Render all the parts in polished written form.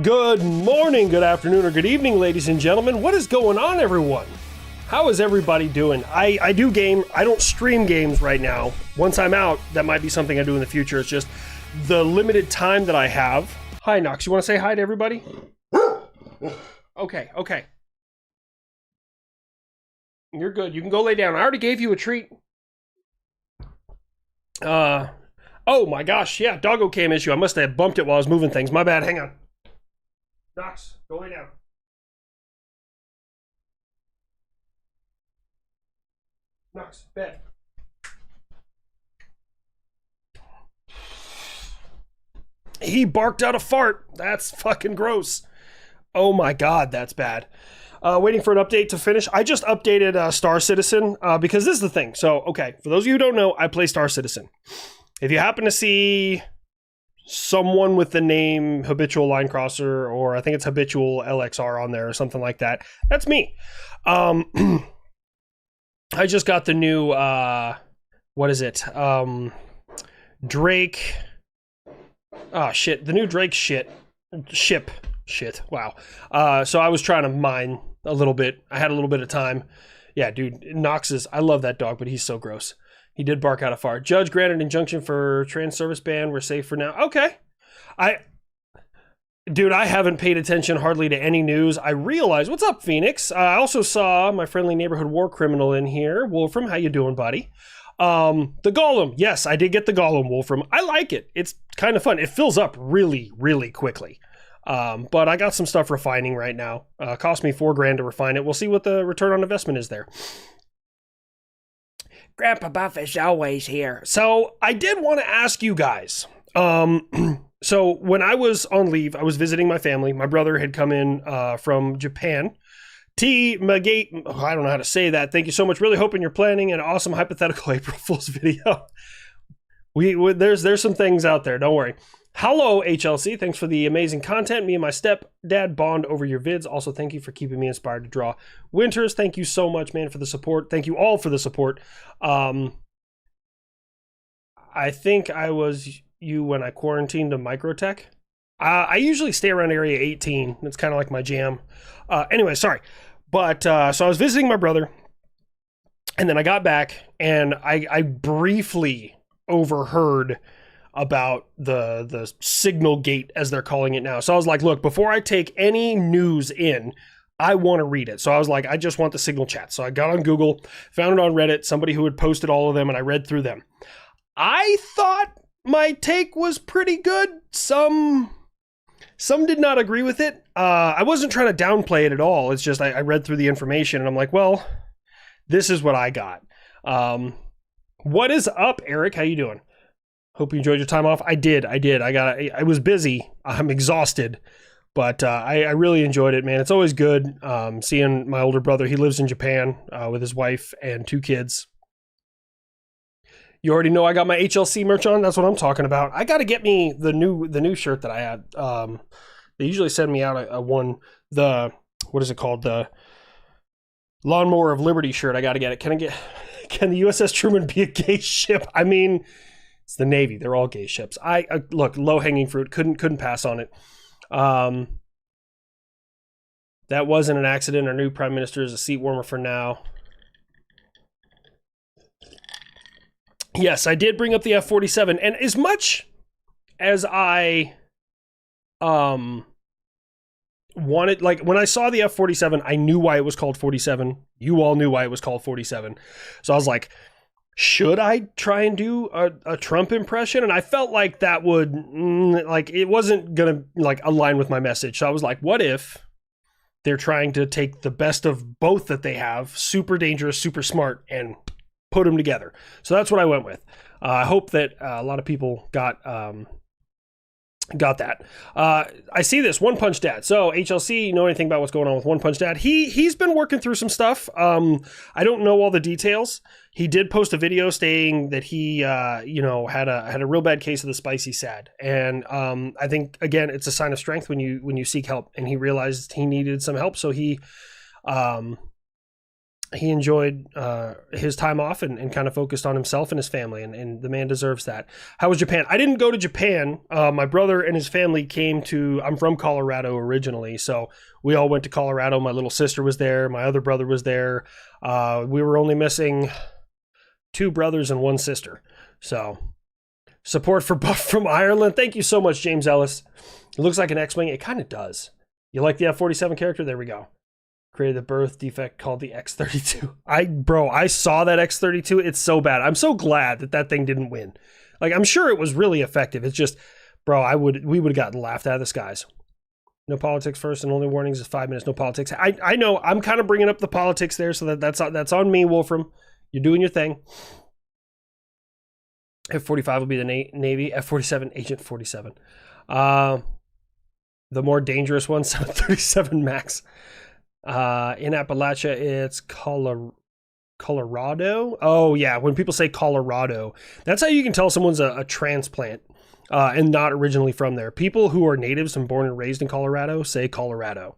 Good morning, good afternoon, or good evening, ladies and gentlemen. What is going on, everyone? How is everybody doing? I do game. I don't stream games right now. Once I'm out, that might be something I do in the future. It's just the limited time that I have. Hi, Nox. You want to say hi to everybody? Okay. You're good. You can go lay down. I already gave you a treat. Oh my gosh. Yeah, doggo cam issue. I must have bumped it while I was moving things. My bad. Hang on. Nox, go lay down. Nox, bed. He barked out a fart. That's fucking gross. Oh my god, that's bad. Waiting for an update to finish. I just updated Star Citizen because this is the thing. So, okay, for those of you who don't know, I play Star Citizen. If you happen to see someone with the name Habitual Linecrosser, or I think it's Habitual LXR on there or something like that, that's me. I just got the new, what is it? Drake. Oh, shit. The new Drake ship. Wow. So I was trying to mine a little bit. I had a little bit of time. Yeah, dude, Nox is, I love that dog, but he's so gross. He did bark out a fart. Judge granted injunction for trans service ban. We're safe for now. Okay. Dude, I haven't paid attention hardly to any news. I realized, what's up, Phoenix? I also saw my friendly neighborhood war criminal in here. Wolfram, how you doing, buddy? The Golem. Yes, I did get the Golem, Wolfram. I like it. It's kind of fun. It fills up really, really quickly. But I got some stuff refining right now. Cost me $4,000 to refine it. We'll see what the return on investment is there. Grandpa Buff is always here. So I did want to ask you guys. So when I was on leave, I was visiting my family. My brother had come in from Japan. T. Magate, I don't know how to say that. Thank you so much. Really hoping you're planning an awesome hypothetical April Fool's video. There's some things out there. Don't worry. Hello, HLC. Thanks for the amazing content. Me and my stepdad bond over your vids. Also, thank you for keeping me inspired to draw. Winters, thank you so much, man, for the support. Thank you all for the support. I think I was you when I quarantined to Microtech. I usually stay around area 18. It's kind of like my jam. Anyway, sorry. But so I was visiting my brother, and then I got back, and I briefly overheard about the signal gate, as they're calling it now. So I was like, look, before I take any news in, I want to read it. So I was like, I just want the signal chat. So I got on Google, found it on Reddit, somebody who had posted all of them, and I read through them. I thought my take was pretty good. Some did not agree with it. I wasn't trying to downplay it at all. It's just I read through the information, and I'm like, well, this is what I got. What is up, Eric? How you doing? Hope you enjoyed your time off. I did. I was busy. I'm exhausted, but I really enjoyed it, man. It's always good seeing my older brother. He lives in Japan with his wife and 2 kids. You already know I got my HLC merch on. That's what I'm talking about. I got to get me the new shirt that I had. They usually send me out a one, what is it called? The Lawnmower of Liberty shirt. I got to get it. Can the USS Truman be a gay ship? I mean, it's the Navy. They're all gay ships. I look, low-hanging fruit. Couldn't pass on it. That wasn't an accident. Our new prime minister is a seat warmer for now. Yes, I did bring up the F-47, and as much as I wanted, like, when I saw the F-47, I knew why it was called 47. You all knew why it was called 47. So I was like, should I try and do a Trump impression? And I felt like that would, like, it wasn't going to, like, align with my message. So I was like, what if they're trying to take the best of both that they have, super dangerous, super smart, and put them together? So that's what I went with. I hope that a lot of people got that. I see this One Punch Dad. So HLC, you know anything about what's going on with One Punch Dad? He's been working through some stuff. I don't know all the details. He did post a video stating that he had a real bad case of the spicy sad, and I think, again, it's a sign of strength when you seek help, and he realized he needed some help, so he he enjoyed his time off and kind of focused on himself and his family, and the man deserves that. How was Japan? I didn't go to Japan. My brother and his family came to, I'm from Colorado originally, so we all went to Colorado. My little sister was there. My other brother was there. We were only missing 2 brothers and 1 sister. So support for Buff from Ireland. Thank you so much, James Ellis. It looks like an X-Wing. It kind of does. You like the F-47 character? There we go. Created a birth defect called the X-32. I saw that X-32. It's so bad. I'm so glad that thing didn't win. Like, I'm sure it was really effective. It's just, bro, we would have gotten laughed out of the skies. No politics first, and only warnings is 5 minutes. No politics. I know. I'm kind of bringing up the politics there, so that's on me, Wolfram. You're doing your thing. F-45 will be the Navy. F-47, Agent 47. The more dangerous one, 737 MAX. In Appalachia, it's Colorado. Oh, yeah. When people say Colorado, that's how you can tell someone's a transplant and not originally from there. People who are natives and born and raised in Colorado say Colorado.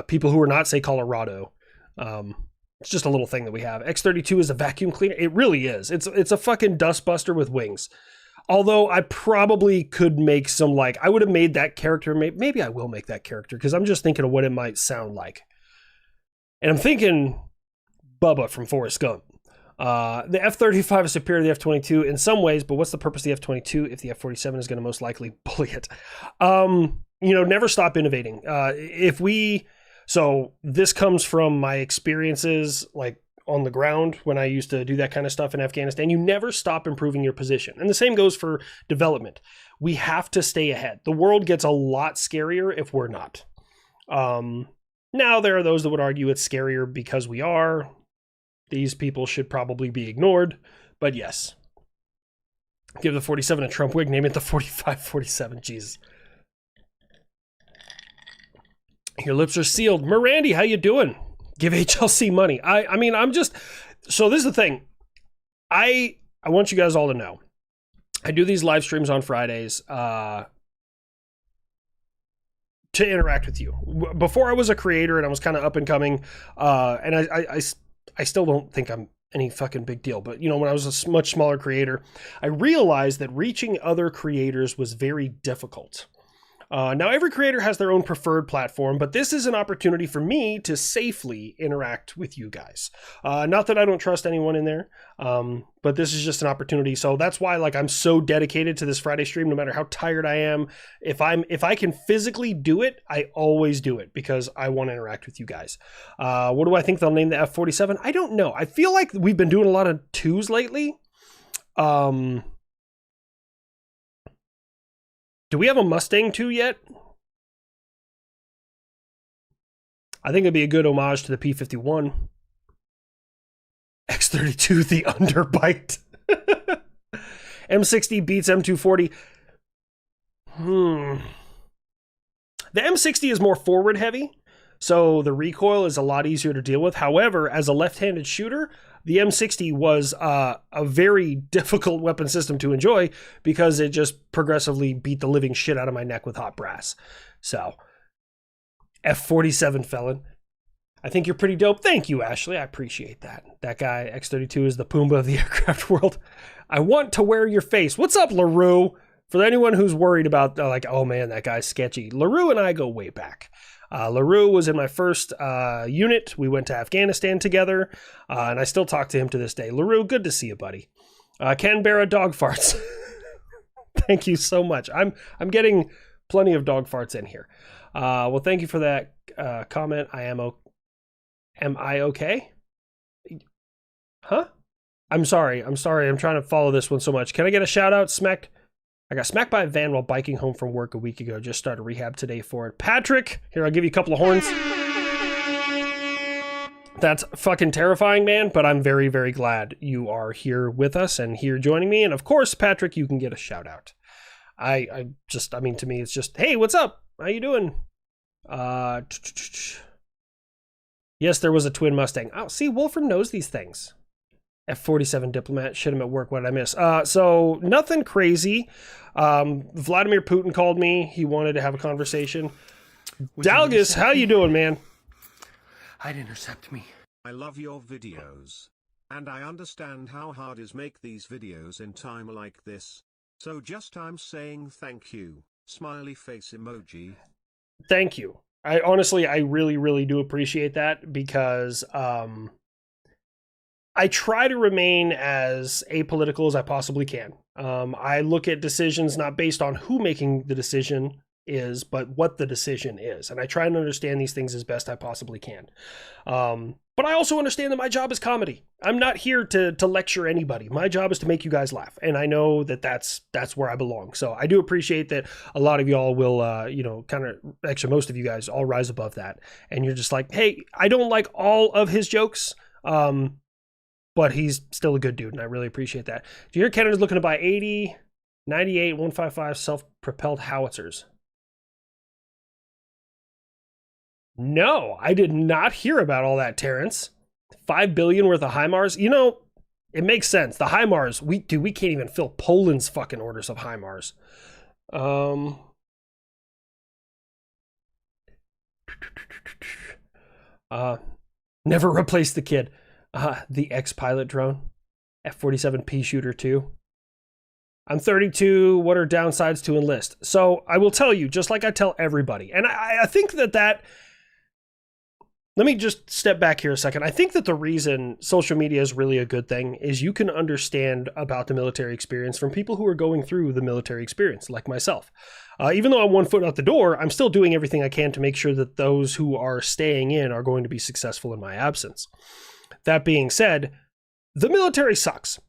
People who are not say Colorado. It's just a little thing that we have. X-32 is a vacuum cleaner. It really is. It's a fucking dust buster with wings. Although I probably could make some, like, I would have made that character. Maybe I will make that character because I'm just thinking of what it might sound like. And I'm thinking Bubba from Forrest Gump. The F-35 is superior to the F-22 in some ways, but what's the purpose of the F-22 if the F-47 is going to most likely bully it? Never stop innovating. So this comes from my experiences, like, on the ground when I used to do that kind of stuff in Afghanistan. You never stop improving your position. And the same goes for development. We have to stay ahead. The world gets a lot scarier if we're not. Now, there are those that would argue it's scarier because we are. These people should probably be ignored. But yes. Give the 47 a Trump wig. Name it the 45-47. Jesus. Your lips are sealed. Mirandy, how you doing? Give HLC money. I mean, I'm just... So this is the thing. I want you guys all to know. I do these live streams on Fridays to interact with you. Before I was a creator and I was kind of up and coming, and I still don't think I'm any fucking big deal, but when I was a much smaller creator, I realized that reaching other creators was very difficult. Now, every creator has their own preferred platform, but this is an opportunity for me to safely interact with you guys. Not that I don't trust anyone in there, but this is just an opportunity. So that's why, like, I'm so dedicated to this Friday stream, no matter how tired I am. If I can physically do it, I always do it because I want to interact with you guys. What do I think they'll name the F-47? I don't know. I feel like we've been doing a lot of 2s lately. Do we have a Mustang 2 yet? I think it'd be a good homage to the P-51. X-32, the underbite. M60 beats M240. The M60 is more forward heavy, so the recoil is a lot easier to deal with. However, as a left-handed shooter, the M60 was a very difficult weapon system to enjoy because it just progressively beat the living shit out of my neck with hot brass. So, F-47 felon. I think you're pretty dope. Thank you, Ashley. I appreciate that. That guy, X-32, is the Pumbaa of the aircraft world. I want to wear your face. What's up, LaRue? For anyone who's worried about, like, oh man, that guy's sketchy. LaRue and I go way back. LaRue was in my first unit. We went to Afghanistan together, and I still talk to him to this day. LaRue, good to see you, buddy. Canberra dog farts. Thank you so much. I'm getting plenty of dog farts in here. Well, thank you for that comment. Am I okay? Huh? I'm sorry. I'm trying to follow this one so much. Can I get a shout out? I got smacked by a van while biking home from work a week ago. Just started rehab today for it. Patrick, here, I'll give you a couple of horns. That's fucking terrifying, man, but I'm very, very glad you are here with us and here joining me. And of course, Patrick, you can get a shout out. I mean, to me, it's just, hey, what's up? How you doing? Yes, there was a twin Mustang. Oh, see, Wolfram knows these things. F-47 diplomat, shit him at work, what did I miss? So nothing crazy. Vladimir Putin called me. He wanted to have a conversation. Dalgus, how you doing, man? I'd intercept me. I love your videos. And I understand how hard is make these videos in time like this. So just I'm saying thank you. Smiley face emoji. Thank you. I honestly, I really do appreciate that, because I try to remain as apolitical as I possibly can. I look at decisions not based on who making the decision is, but what the decision is. And I try and understand these things as best I possibly can. But I also understand that my job is comedy. I'm not here to lecture anybody. My job is to make you guys laugh. And I know that that's where I belong. So I do appreciate that a lot of y'all will, kind of, actually most of you guys all rise above that. And you're just like, hey, I don't like all of his jokes, but he's still a good dude. And I really appreciate that. Do you hear Canada's looking to buy 80, 98, 155 self-propelled howitzers? No, I did not hear about all that, Terrence. $5 billion worth of HIMARS. You know, it makes sense. The HIMARS, we can't even fill Poland's fucking orders of HIMARS. Never replace the kid. The X-Pilot drone. F-47P shooter too. I'm 32. What are downsides to enlist? So I will tell you, just like I tell everybody, and I think that let me just step back here a second. I think that the reason social media is really a good thing is you can understand about the military experience from people who are going through the military experience, like myself. Even though I'm 1 foot out the door, I'm still doing everything I can to make sure that those who are staying in are going to be successful in my absence. That being said, the military sucks.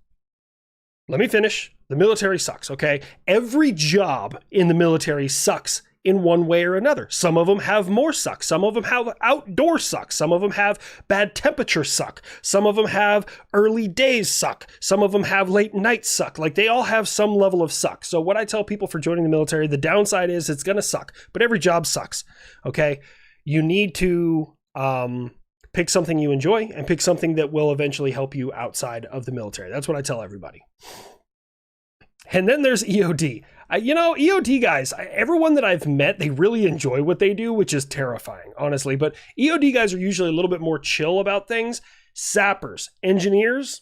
Let me finish. The military sucks, okay? Every job in the military sucks in one way or another. Some of them have more suck. Some of them have outdoor suck. Some of them have bad temperature suck. Some of them have early days suck. Some of them have late night suck. Like, they all have some level of suck. So what I tell people for joining the military, the downside is it's going to suck, but every job sucks, okay? You need to pick something you enjoy and pick something that will eventually help you outside of the military. That's what I tell everybody. And then there's EOD. EOD guys, everyone that I've met, they really enjoy what they do, which is terrifying, honestly. But EOD guys are usually a little bit more chill about things. Sappers, engineers.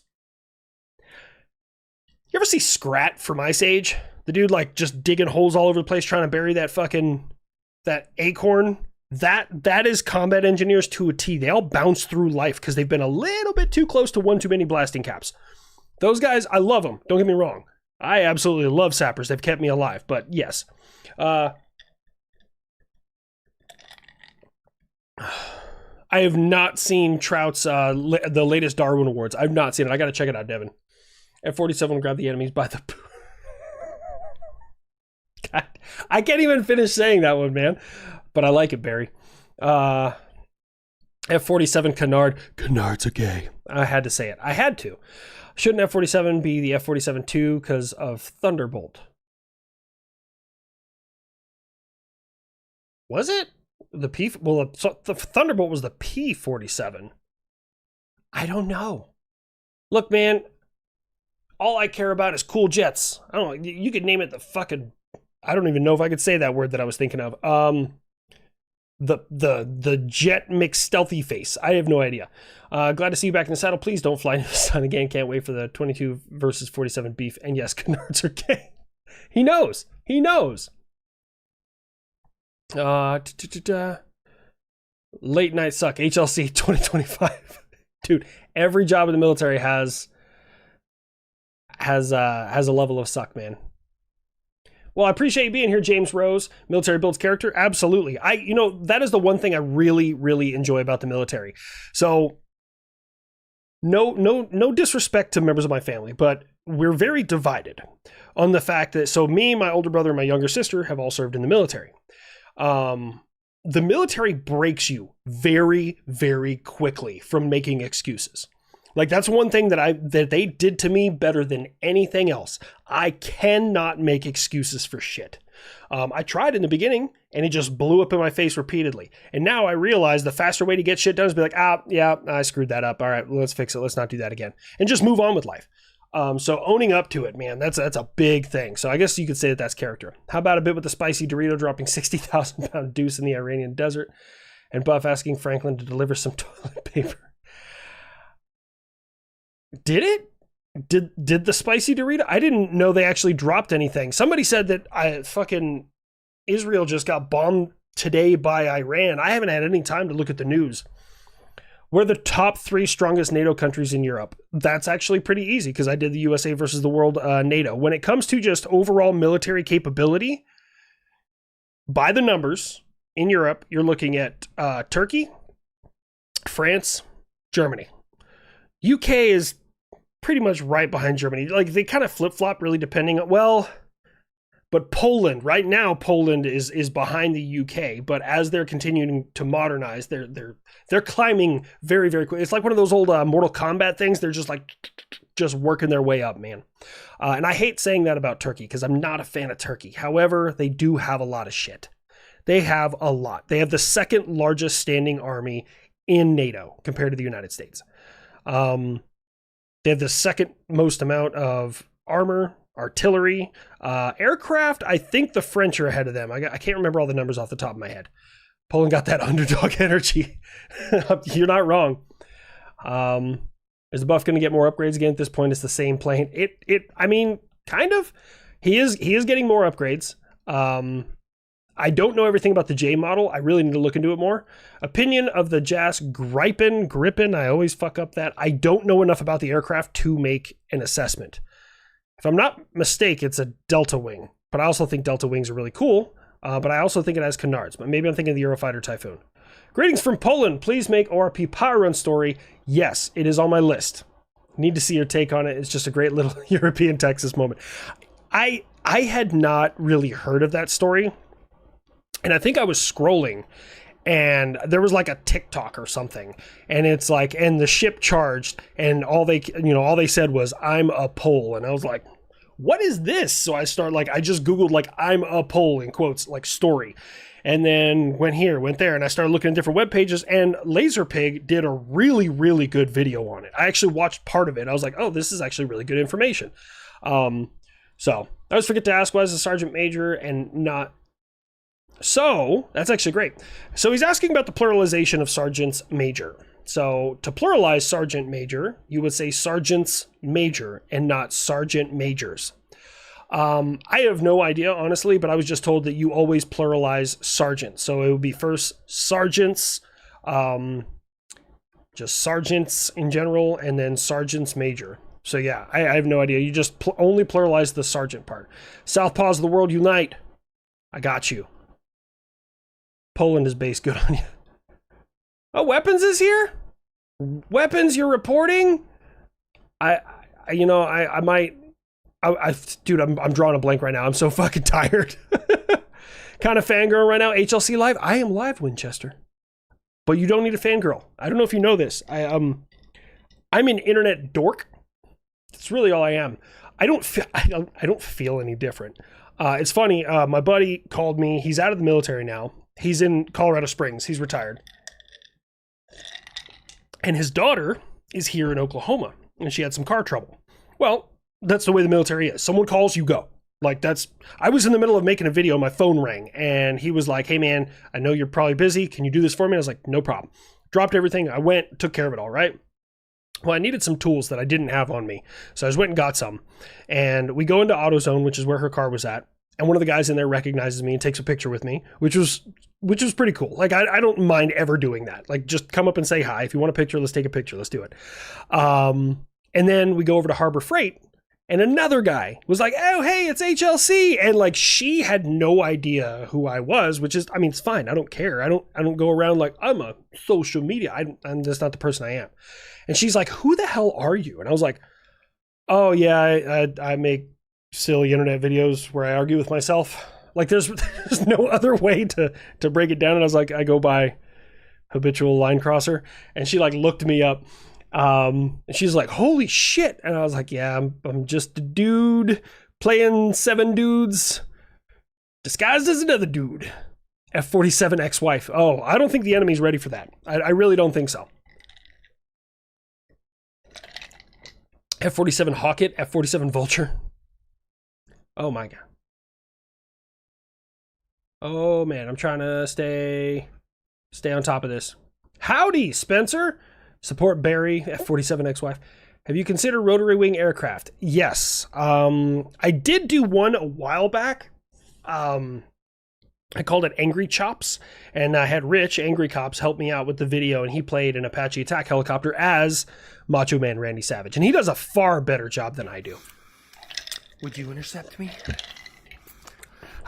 You ever see Scrat from Ice Age? The dude like just digging holes all over the place trying to bury that acorn. That is combat engineers to a T. They all bounce through life because they've been a little bit too close to one too many blasting caps. Those guys, I love them. Don't get me wrong. I absolutely love sappers. They've kept me alive. But yes. I have not seen Trout's the latest Darwin Awards. I've not seen it. I got to check it out, Devin. F-47 will grab the enemies by the... God, I can't even finish saying that one, man. But I like it, Barry. F-47 Canard. Canards are gay. I had to say it. I had to. Shouldn't F-47 be the F-47-2 because of Thunderbolt? Was it? The P... Well, the Thunderbolt was the P-47. I don't know. Look, man, all I care about is cool jets. I don't know. You could name it the fucking... I don't even know if I could say that word that I was thinking of. The jet mixed stealthy face. I have no idea. Glad to see you back in the saddle. Please don't fly into the sun again. Can't wait for the 22 versus 47 beef. And yes, canards are gay. He knows. He knows. Late night suck. HLC 2025. Dude, every job in the military has a level of suck, man. Well, I appreciate you being here, James Rose. Military builds character. Absolutely. That is the one thing I really enjoy about the military. So no disrespect to members of my family, but we're very divided on the fact that, so me, my older brother, and my younger sister have all served in the military. The military breaks you very quickly from making excuses. Like, that's one thing that they did to me better than anything else. I cannot make excuses for shit. I tried in the beginning, and it just blew up in my face repeatedly. And now I realize the faster way to get shit done is be like, yeah, I screwed that up. All right, let's fix it. Let's not do that again. And just move on with life. So owning up to it, man, that's a big thing. So I guess you could say that that's character. How about a bit with the spicy Dorito dropping 60,000 pound deuce in the Iranian desert and Buff asking Franklin to deliver some toilet paper? Did it? Did the spicy Dorito? I didn't know they actually dropped anything. Somebody said that fucking Israel just got bombed today by Iran. I haven't had any time to look at the news. We're the top 3 strongest NATO countries in Europe. That's actually pretty easy because I did the USA versus the world NATO. When it comes to just overall military capability, by the numbers in Europe, you're looking at Turkey, France, Germany. UK is pretty much right behind Germany. Like, they kind of flip-flop really depending on, well, but Poland, right now, Poland is behind the UK, but as they're continuing to modernize, they're climbing very, very quickly. It's like one of those old Mortal Kombat things. They're just working their way up, man. And I hate saying that about Turkey because I'm not a fan of Turkey. However, they do have a lot of shit. They have a lot. They have the second largest standing army in NATO compared to the United States. They have the second most amount of armor, artillery, aircraft. I think the French are ahead of them. I can't remember all the numbers off the top of my head. Poland got that underdog energy. You're not wrong. Is the buff going to get more upgrades again? At this point, it's the same plane. I mean, kind of. He is getting more upgrades. I don't know everything about the J model. I really need to look into it more. Opinion of the JAS Gripen. I always fuck up that. I don't know enough about the aircraft to make an assessment. If I'm not mistaken, it's a Delta Wing. But I also think Delta Wings are really cool. But I also think it has canards. But maybe I'm thinking of the Eurofighter Typhoon. Greetings from Poland. Please make ORP Power Run story. Yes, it is on my list. Need to see your take on it. It's just a great little European Texas moment. I had not really heard of that story. And I think I was scrolling and there was like a TikTok or something. And it's like, and the ship charged and all they said was, I'm a Pole. And I was like, what is this? So I just Googled like, I'm a Pole in quotes, like story. And then went here, went there, and I started looking at different web pages, and Laserpig did a really, really good video on it. I actually watched part of it. I was like, oh, this is actually really good information. So I always forget to ask, why is a sergeant major and not... So that's actually great. So he's asking about the pluralization of sergeants major. So to pluralize sergeant major, you would say sergeants major and not sergeant majors. I have no idea, honestly, but I was just told that you always pluralize sergeant. So it would be first sergeants, just sergeants in general, and then sergeants major. So yeah, I have no idea. You just only pluralize the sergeant part. Southpaws of the world unite. I got you. Poland is based. Good on you. Oh, weapons is here? Weapons, you're reporting? Dude, I'm drawing a blank right now. I'm so fucking tired. Kind of fangirl right now. HLC Live. I am live, Winchester. But you don't need a fangirl. I don't know if you know this. I'm an internet dork. That's really all I am. I don't feel any different. It's funny. My buddy called me. He's out of the military now. He's in Colorado Springs. He's retired. And his daughter is here in Oklahoma. And she had some car trouble. Well, that's the way the military is. Someone calls, you go. Like, I was in the middle of making a video, my phone rang, and he was like, hey man, I know you're probably busy. Can you do this for me? I was like, no problem. Dropped everything. I went, took care of it all, right? Well, I needed some tools that I didn't have on me. So I just went and got some. And we go into AutoZone, which is where her car was at. And one of the guys in there recognizes me and takes a picture with me, which was pretty cool. Like, I don't mind ever doing that. Like, just come up and say hi. If you want a picture, let's take a picture. Let's do it. And then we go over to Harbor Freight. And another guy was like, oh, hey, it's HLC. And like, she had no idea who I was, which is, I mean, it's fine. I don't care. I don't go around like I'm a social media. I'm just not the person I am. And she's like, who the hell are you? And I was like, oh yeah, I make silly internet videos where I argue with myself. Like there's no other way to break it down. And I was like, I go by habitual Linecrosser. And she like looked me up. And she's like, holy shit. And I was like, yeah, I'm just a dude playing 7 dudes disguised as another dude. F-47 ex-wife. Oh, I don't think the enemy's ready for that. I really don't think so. F-47 Hawkett, F-47 Vulture. Oh my god. Oh man, I'm trying to stay on top of this. Howdy, Spencer. Support Barry, F-47 ex-wife. Have you considered rotary wing aircraft? Yes. I did do one a while back. I called it Angry Chops, and I had Rich, Angry Cops, help me out with the video, and he played an Apache attack helicopter as Macho Man Randy Savage, and he does a far better job than I do. Would you intercept me?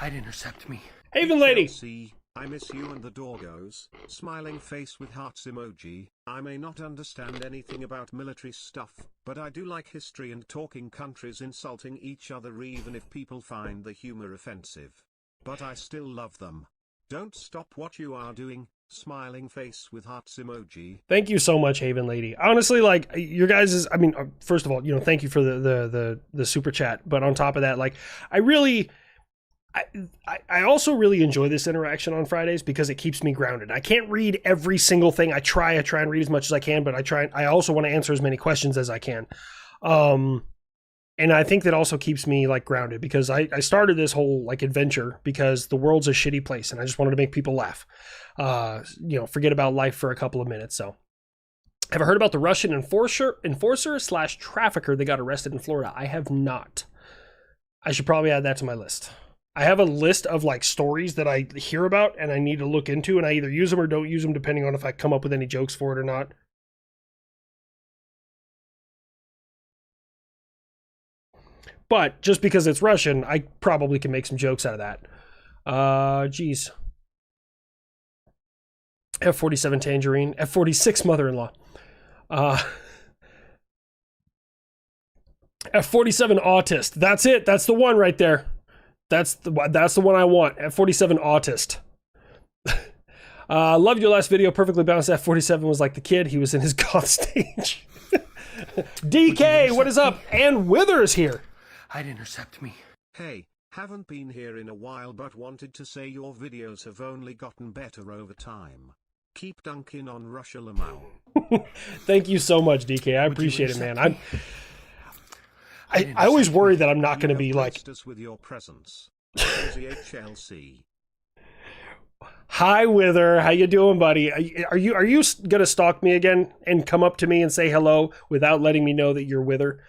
I'd intercept me. Haven Lady! See, I miss you and the doggos. Smiling face with hearts emoji. I may not understand anything about military stuff, but I do like history and talking countries insulting each other even if people find the humor offensive. But I still love them. Don't stop what you are doing. Smiling face with hearts emoji. Thank you so much, Haven Lady. Honestly, like, your guys is, I mean, first of all, you know, thank you for the super chat. But on top of that, like, I also really enjoy this interaction on Fridays because it keeps me grounded. I can't read every single thing. I try and read as much as I can, but I also want to answer as many questions as I can. And I think that also keeps me like grounded because I started this whole like adventure because the world's a shitty place and I just wanted to make people laugh. You know, forget about life for a couple of minutes. So have I heard about the Russian enforcer/trafficker that got arrested in Florida? I have not. I should probably add that to my list. I have a list of like stories that I hear about and I need to look into, and I either use them or don't use them depending on if I come up with any jokes for it or not. But just because it's Russian, I probably can make some jokes out of that. Geez. F-47 Tangerine. F-46 Mother-in-Law. F-47 Autist. That's it. That's the one right there. That's the one I want. F-47 Autist. Loved your last video. Perfectly balanced. F-47 was like the kid. He was in his goth stage. DK, what is up? And Wither's here. I'd intercept me. Hey, haven't been here in a while but wanted to say your videos have only gotten better over time. Keep dunking on Russia Lamau. Thank you so much, DK. I appreciate it, man. I always worry that I'm not going to be like... us with your presence. HLC. Hi, Wither. How you doing, buddy? Are you going to stalk me again and come up to me and say hello without letting me know that you're Wither?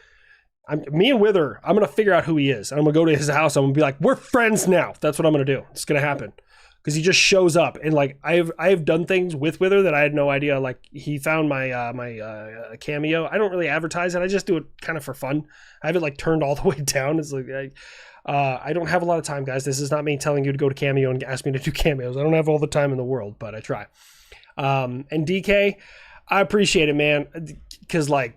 Me and Wither, I'm going to figure out who he is. I'm going to go to his house. I'm going to be like, we're friends now. That's what I'm going to do. It's going to happen. Because he just shows up. And like, I have done things with Wither that I had no idea. Like, he found my cameo. I don't really advertise it. I just do it kind of for fun. I have it like turned all the way down. It's like, I don't have a lot of time, guys. This is not me telling you to go to Cameo and ask me to do cameos. I don't have all the time in the world, but I try. And DK, I appreciate it, man. Because like,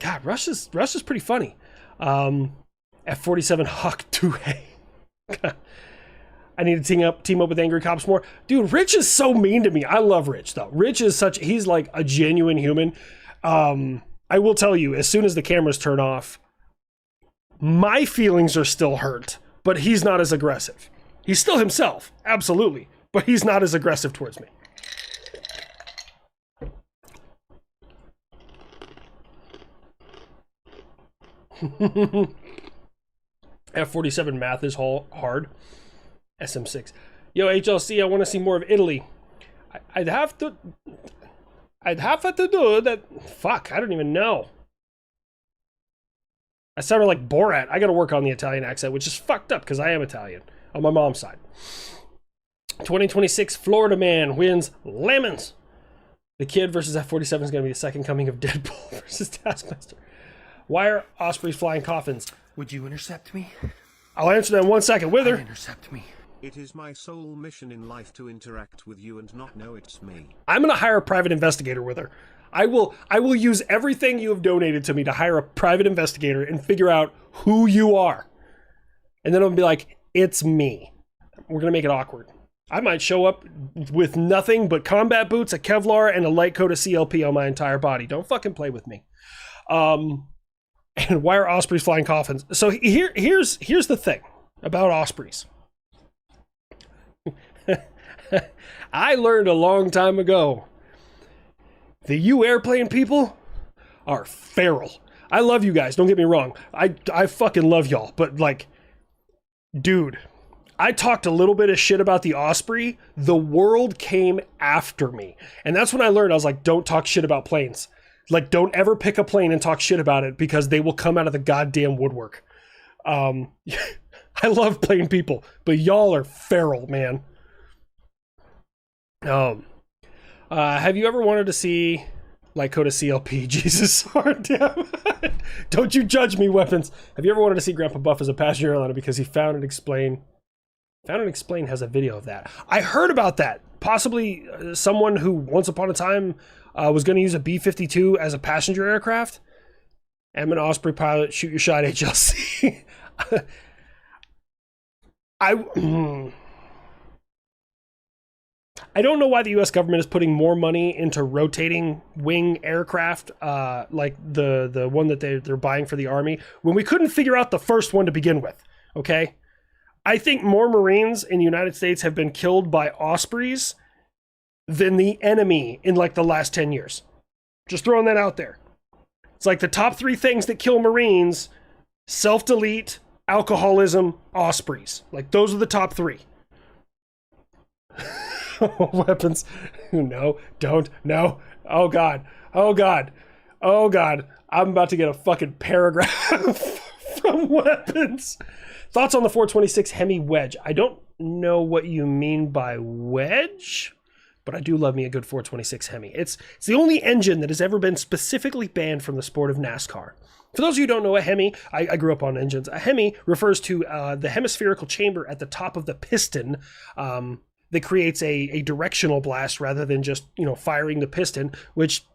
God, Russia's pretty funny. F-47 Hawk 2A. I need to team up with Angry Cops more. Dude, Rich is so mean to me. I love Rich, though. Rich is he's like a genuine human. I will tell you, as soon as the cameras turn off, my feelings are still hurt, but he's not as aggressive. He's still himself, absolutely, but he's not as aggressive towards me. F-47 math is hard. SM6. Yo, HLC, I want to see more of Italy. I'd have to do that. Fuck, I don't even know. I sounded like Borat. I got to work on the Italian accent, which is fucked up because I am Italian on my mom's side. 2026 Florida man wins lemons. The kid versus F-47 is going to be the second coming of Deadpool versus Taskmaster. Why are Ospreys flying coffins? Would you intercept me? I'll answer that in 1 second. Wither. I'd intercept me. It is my sole mission in life to interact with you and not know it's me. I'm going to hire a private investigator, Wither. I will use everything you have donated to me to hire a private investigator and figure out who you are. And then I'll be like, it's me. We're going to make it awkward. I might show up with nothing but combat boots, a Kevlar, and a light coat of CLP on my entire body. Don't fucking play with me. And why are Ospreys flying coffins? So here's the thing about Ospreys. I learned a long time ago. The U airplane people are feral. I love you guys, don't get me wrong. I fucking love y'all, but like, dude, I talked a little bit of shit about the Osprey. The world came after me. And that's when I learned, I was like, don't talk shit about planes. Like, don't ever pick a plane and talk shit about it because they will come out of the goddamn woodwork. I love plane people, but y'all are feral, man. Have you ever wanted to see Lycota CLP? Jesus, hard damn. Don't you judge me, weapons. Have you ever wanted to see Grandpa Buff as a passenger airliner because he found and explain has a video of that? I heard about that. Possibly someone who once upon a time was going to use a B-52 as a passenger aircraft. I'm an Osprey pilot. Shoot your shot, HLC. I don't know why the U.S. government is putting more money into rotating wing aircraft, like the one that they're buying for the Army, when we couldn't figure out the first one to begin with, okay? I think more Marines in the United States have been killed by Ospreys than the enemy in like the last 10 years. Just throwing that out there. It's like the top 3 things that kill Marines: self-delete, alcoholism, Ospreys. Like, those are the top 3. Weapons. No, don't. No. Oh, God. Oh, God. Oh, God. I'm about to get a fucking paragraph from Weapons. Thoughts on the 426 Hemi wedge? I don't know what you mean by wedge, but I do love me a good 426 Hemi. It's the only engine that has ever been specifically banned from the sport of NASCAR. For those of you who don't know, a Hemi, I grew up on engines. A Hemi refers to the hemispherical chamber at the top of the piston that creates a directional blast rather than just, firing the piston, which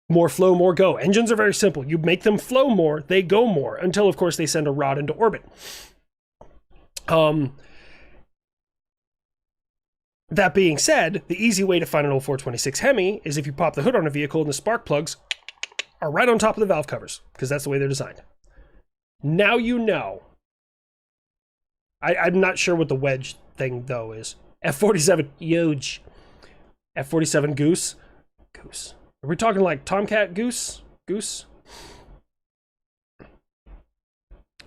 more flow, more go. Engines are very simple. You make them flow more, they go more, until, of course, they send a rod into orbit. That being said, the easy way to find an old 426 Hemi is if you pop the hood on a vehicle and the spark plugs are right on top of the valve covers, because that's the way they're designed. Now you know. I'm not sure what the wedge thing, though, is. F-47, huge. F-47 Goose? Goose. Are we talking like Tomcat Goose? Goose? All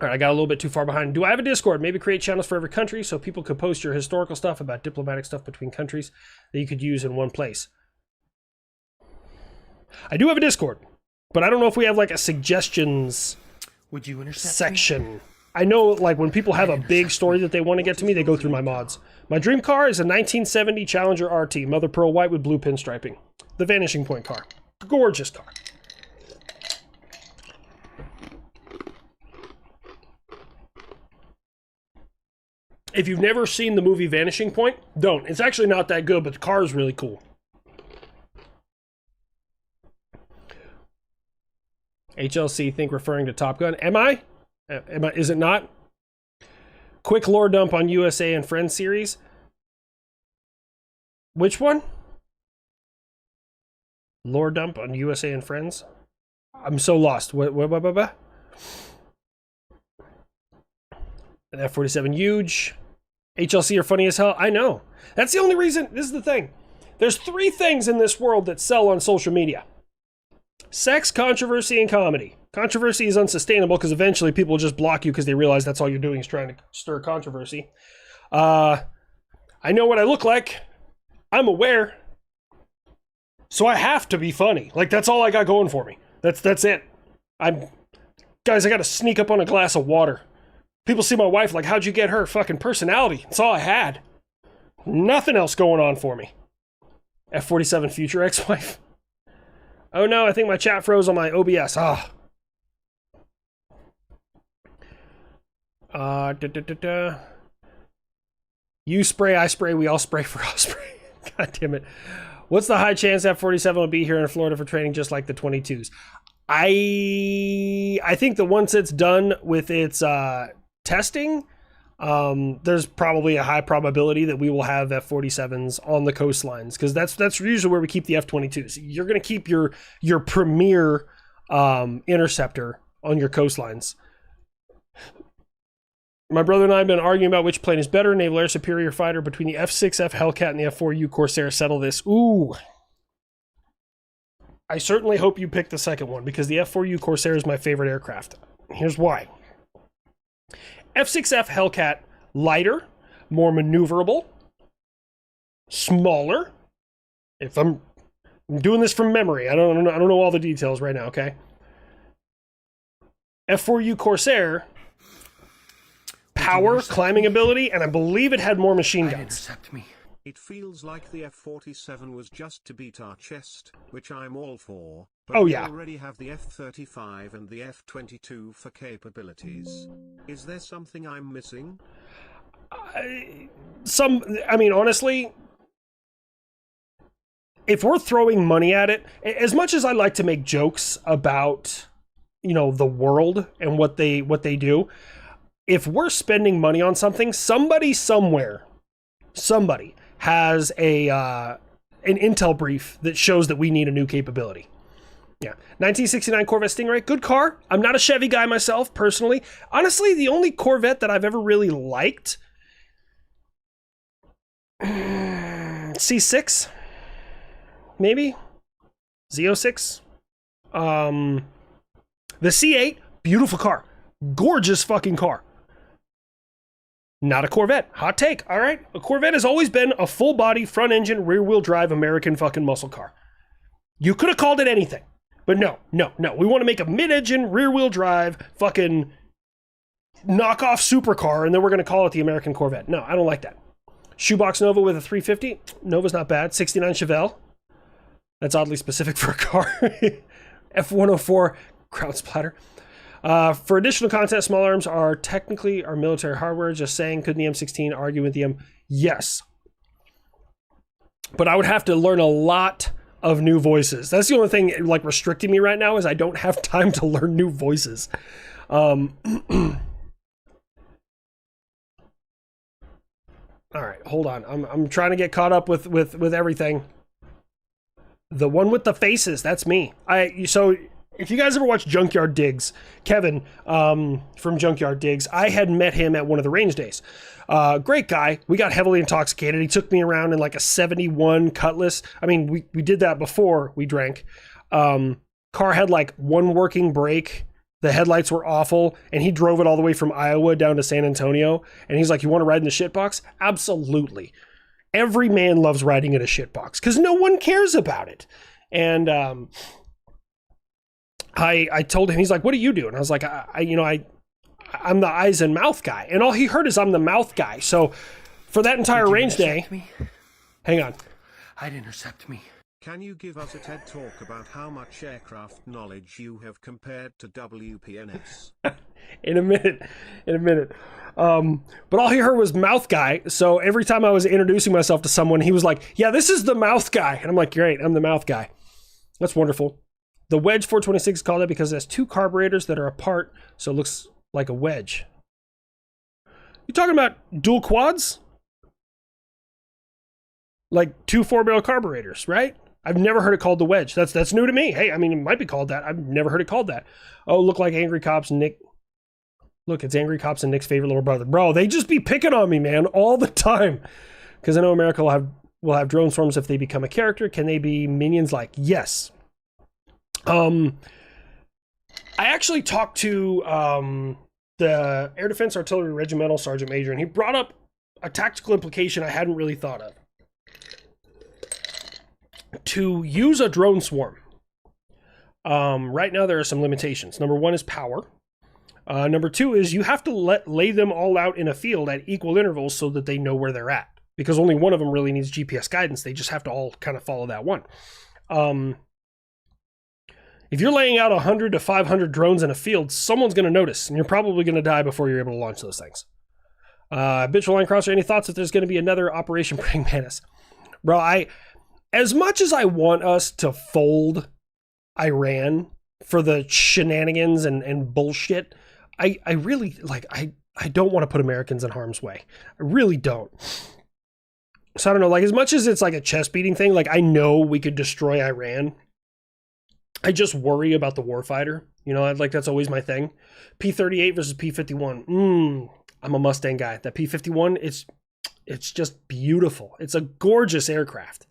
right, I got a little bit too far behind. Do I have a Discord? Maybe create channels for every country so people could post your historical stuff about diplomatic stuff between countries that you could use in one place. I do have a Discord, but I don't know if we have like a suggestions Would you intercept section. I know, like, when people have a big story that they want to get to me, they go through my mods. My dream car is a 1970 Challenger RT, mother pearl white with blue pinstriping. The Vanishing Point car. Gorgeous car. If you've never seen the movie Vanishing Point, don't. It's actually not that good, but the car is really cool. HLC think referring to Top Gun. Am I? Is it not? Quick lore dump on USA and Friends series. Which one? Lore dump on USA and Friends? I'm so lost. What? An F-47 huge. HLC are funny as hell. I know. That's the only reason. This is the thing. There's 3 things in this world that sell on social media. Sex, controversy, and comedy. Controversy is unsustainable because eventually people will just block you because they realize that's all you're doing is trying to stir controversy. I know what I look like. I'm aware. So I have to be funny. Like, that's all I got going for me. That's it. Guys, I got to sneak up on a glass of water. People see my wife like, how'd you get her? Fucking personality. That's all I had. Nothing else going on for me. F-47 future ex-wife. Oh no, I think my chat froze on my OBS. You spray, I spray, we all spray for Osprey. God damn it. What's the high chance F-47 will be here in Florida for training just like the 22s? I think that once it's done with its testing, there's probably a high probability that we will have F-47s on the coastlines, because that's usually where we keep the F-22s. You're going to keep your premier interceptor on your coastlines. My brother and I have been arguing about which plane is better, naval air superior fighter, between the F-6F Hellcat and the F-4U Corsair. Settle this. Ooh. I certainly hope you pick the second one, because the F-4U Corsair is my favorite aircraft. Here's why. F-6F Hellcat, lighter, more maneuverable, smaller. If I'm I'm doing this from memory. I don't know all the details right now, okay? F4U Corsair, power, climbing ability, and I believe it had more machine guns. Intercept me. It feels like the F-47 was just to beat our chest, which I'm all for, but Oh, we yeah. already have the F-35 and the F-22 for capabilities. Is there something I'm missing? I mean, honestly, if we're throwing money at it, as much as I like to make jokes about, you know, the world and what they do, if we're spending money on something, somebody somewhere, somebody has an intel brief that shows that we need a new capability. Yeah. 1969 Corvette Stingray, good car. I'm not a Chevy guy myself, personally. Honestly, the only Corvette that I've ever really liked, C6, maybe? Z06. The C8, beautiful car. Gorgeous fucking car. Not a Corvette. Hot take. All right. A Corvette has always been a full body, front engine, rear wheel drive American fucking muscle car. You could have called it anything, but no. We want to make a mid engine, rear wheel drive fucking knockoff supercar, and then we're going to call it the American Corvette. No, I don't like that. Shoebox Nova with a 350. Nova's not bad. 69 Chevelle. That's oddly specific for a car. F104 crowd splatter. For additional content, small arms are technically our military hardware. Just saying, couldn't the M16 argue with the M? Yes. But I would have to learn a lot of new voices. That's the only thing like restricting me right now is I don't have time to learn new voices. All right, hold on. I'm trying to get caught up with everything. The one with the faces, that's me. So if you guys ever watch Junkyard Digs, Kevin from Junkyard Digs, I had met him at one of the range days. Great guy. We got heavily intoxicated. He took me around in like a 71 Cutlass. I mean, we did that before we drank. Car had like one working brake. The headlights were awful, and he drove it all the way from Iowa down to San Antonio. And he's like, "You want to ride in the shitbox?" Absolutely. Every man loves riding in a shitbox because no one cares about it. And I told him, he's like, "What do you do?" And I was like, I'm the eyes and mouth guy. And all he heard is I'm the mouth guy. So for that entire range day, hang on. I'd intercept me. Can you give us a TED talk about how much aircraft knowledge you have compared to WPNS? In a minute. But all he heard was mouth guy. So every time I was introducing myself to someone, he was like, "Yeah, this is the mouth guy." And I'm like, "Great, I'm the mouth guy." That's wonderful. The Wedge 426 is called that because it has two carburetors that are apart, so it looks like a wedge. You talking about dual quads? Like two 4-barrel carburetors, right? I've never heard it called the Wedge. That's new to me. Hey, I mean, it might be called that. I've never heard it called that. Oh, look like Angry Cops, Nick. Look, it's Angry Cops and Nick's favorite little brother. Bro, they just be picking on me, man, all the time. Because I know America will have drone swarms if they become a character. Can they be minions like? Yes. I actually talked to the Air Defense Artillery Regimental Sergeant Major, and he brought up a tactical implication I hadn't really thought of. To use a drone swarm, right now there are some limitations. Number one is power. Number two is you have to lay them all out in a field at equal intervals so that they know where they're at. Because only one of them really needs GPS guidance. They just have to all kind of follow that one. If you're laying out 100 to 500 drones in a field, someone's going to notice, and you're probably going to die before you're able to launch those things. Habitual Linecrosser, any thoughts if there's going to be another Operation Praying Mantis? Bro, as much as I want us to fold Iran for the shenanigans and bullshit, I really, I don't want to put Americans in harm's way. I really don't. So I don't know, like as much as it's like a chest beating thing, like I know we could destroy Iran. I just worry about the warfighter. You know, like that's always my thing. P-38 versus P-51. I'm a Mustang guy. That P-51, it's just beautiful. It's a gorgeous aircraft.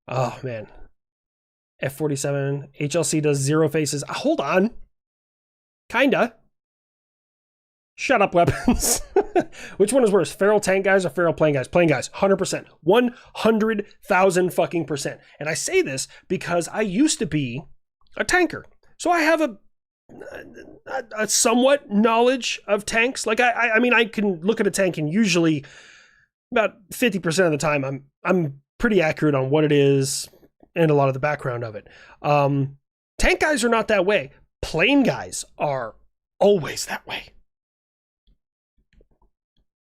Oh, man. F-47. HLC does zero faces. Hold on. Kinda. Shut up, weapons. Which one is worse, feral tank guys or feral plane guys? Plane guys, 100%. 100,000 fucking percent. And I say this because I used to be a tanker. So I have a somewhat knowledge of tanks. Like, I mean, I can look at a tank and usually about 50% of the time I'm pretty accurate on what it is and a lot of the background of it. Tank guys are not that way. Plane guys are always that way.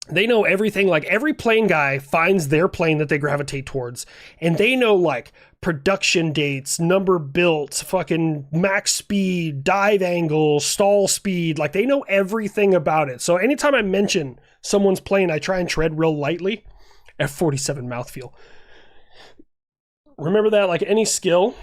They know everything. Like, every plane guy finds their plane that they gravitate towards, and they know like production dates, number built, fucking max speed, dive angle, stall speed. Like, they know everything about it. So anytime I mention someone's plane, I try and tread real lightly. F-47 mouthfeel. Remember that, like any skill,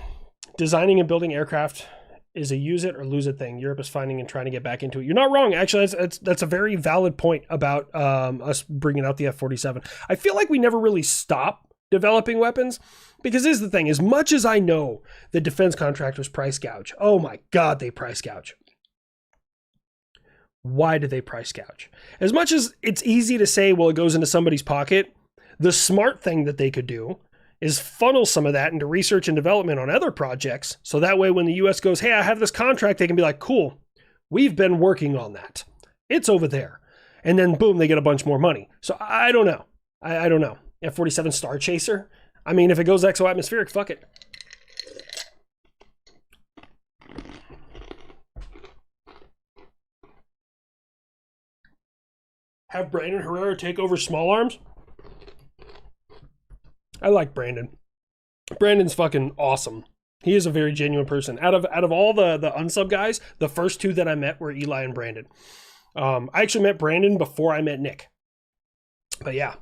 designing and building aircraft is a use it or lose it thing. Europe is finding and trying to get back into it. You're not wrong. Actually, that's a very valid point about us bringing out the F-47. I feel like we never really stop developing weapons, because here's the thing. As much as I know that defense contractors price gouge, oh my God, they price gouge. Why do they price gouge? As much as it's easy to say, well, it goes into somebody's pocket, the smart thing that they could do is funnel some of that into research and development on other projects. So that way, when the US goes, hey, I have this contract, they can be like, cool, we've been working on that. It's over there. And then boom, they get a bunch more money. So I don't know. I don't know. F-47 Star Chaser. I mean, if it goes exo-atmospheric, fuck it. Have Brandon Herrera take over small arms? I like Brandon. Brandon's fucking awesome. He is a very genuine person. Out of all the unsub guys, the first two that I met were Eli and Brandon. I actually met Brandon before I met Nick. But yeah.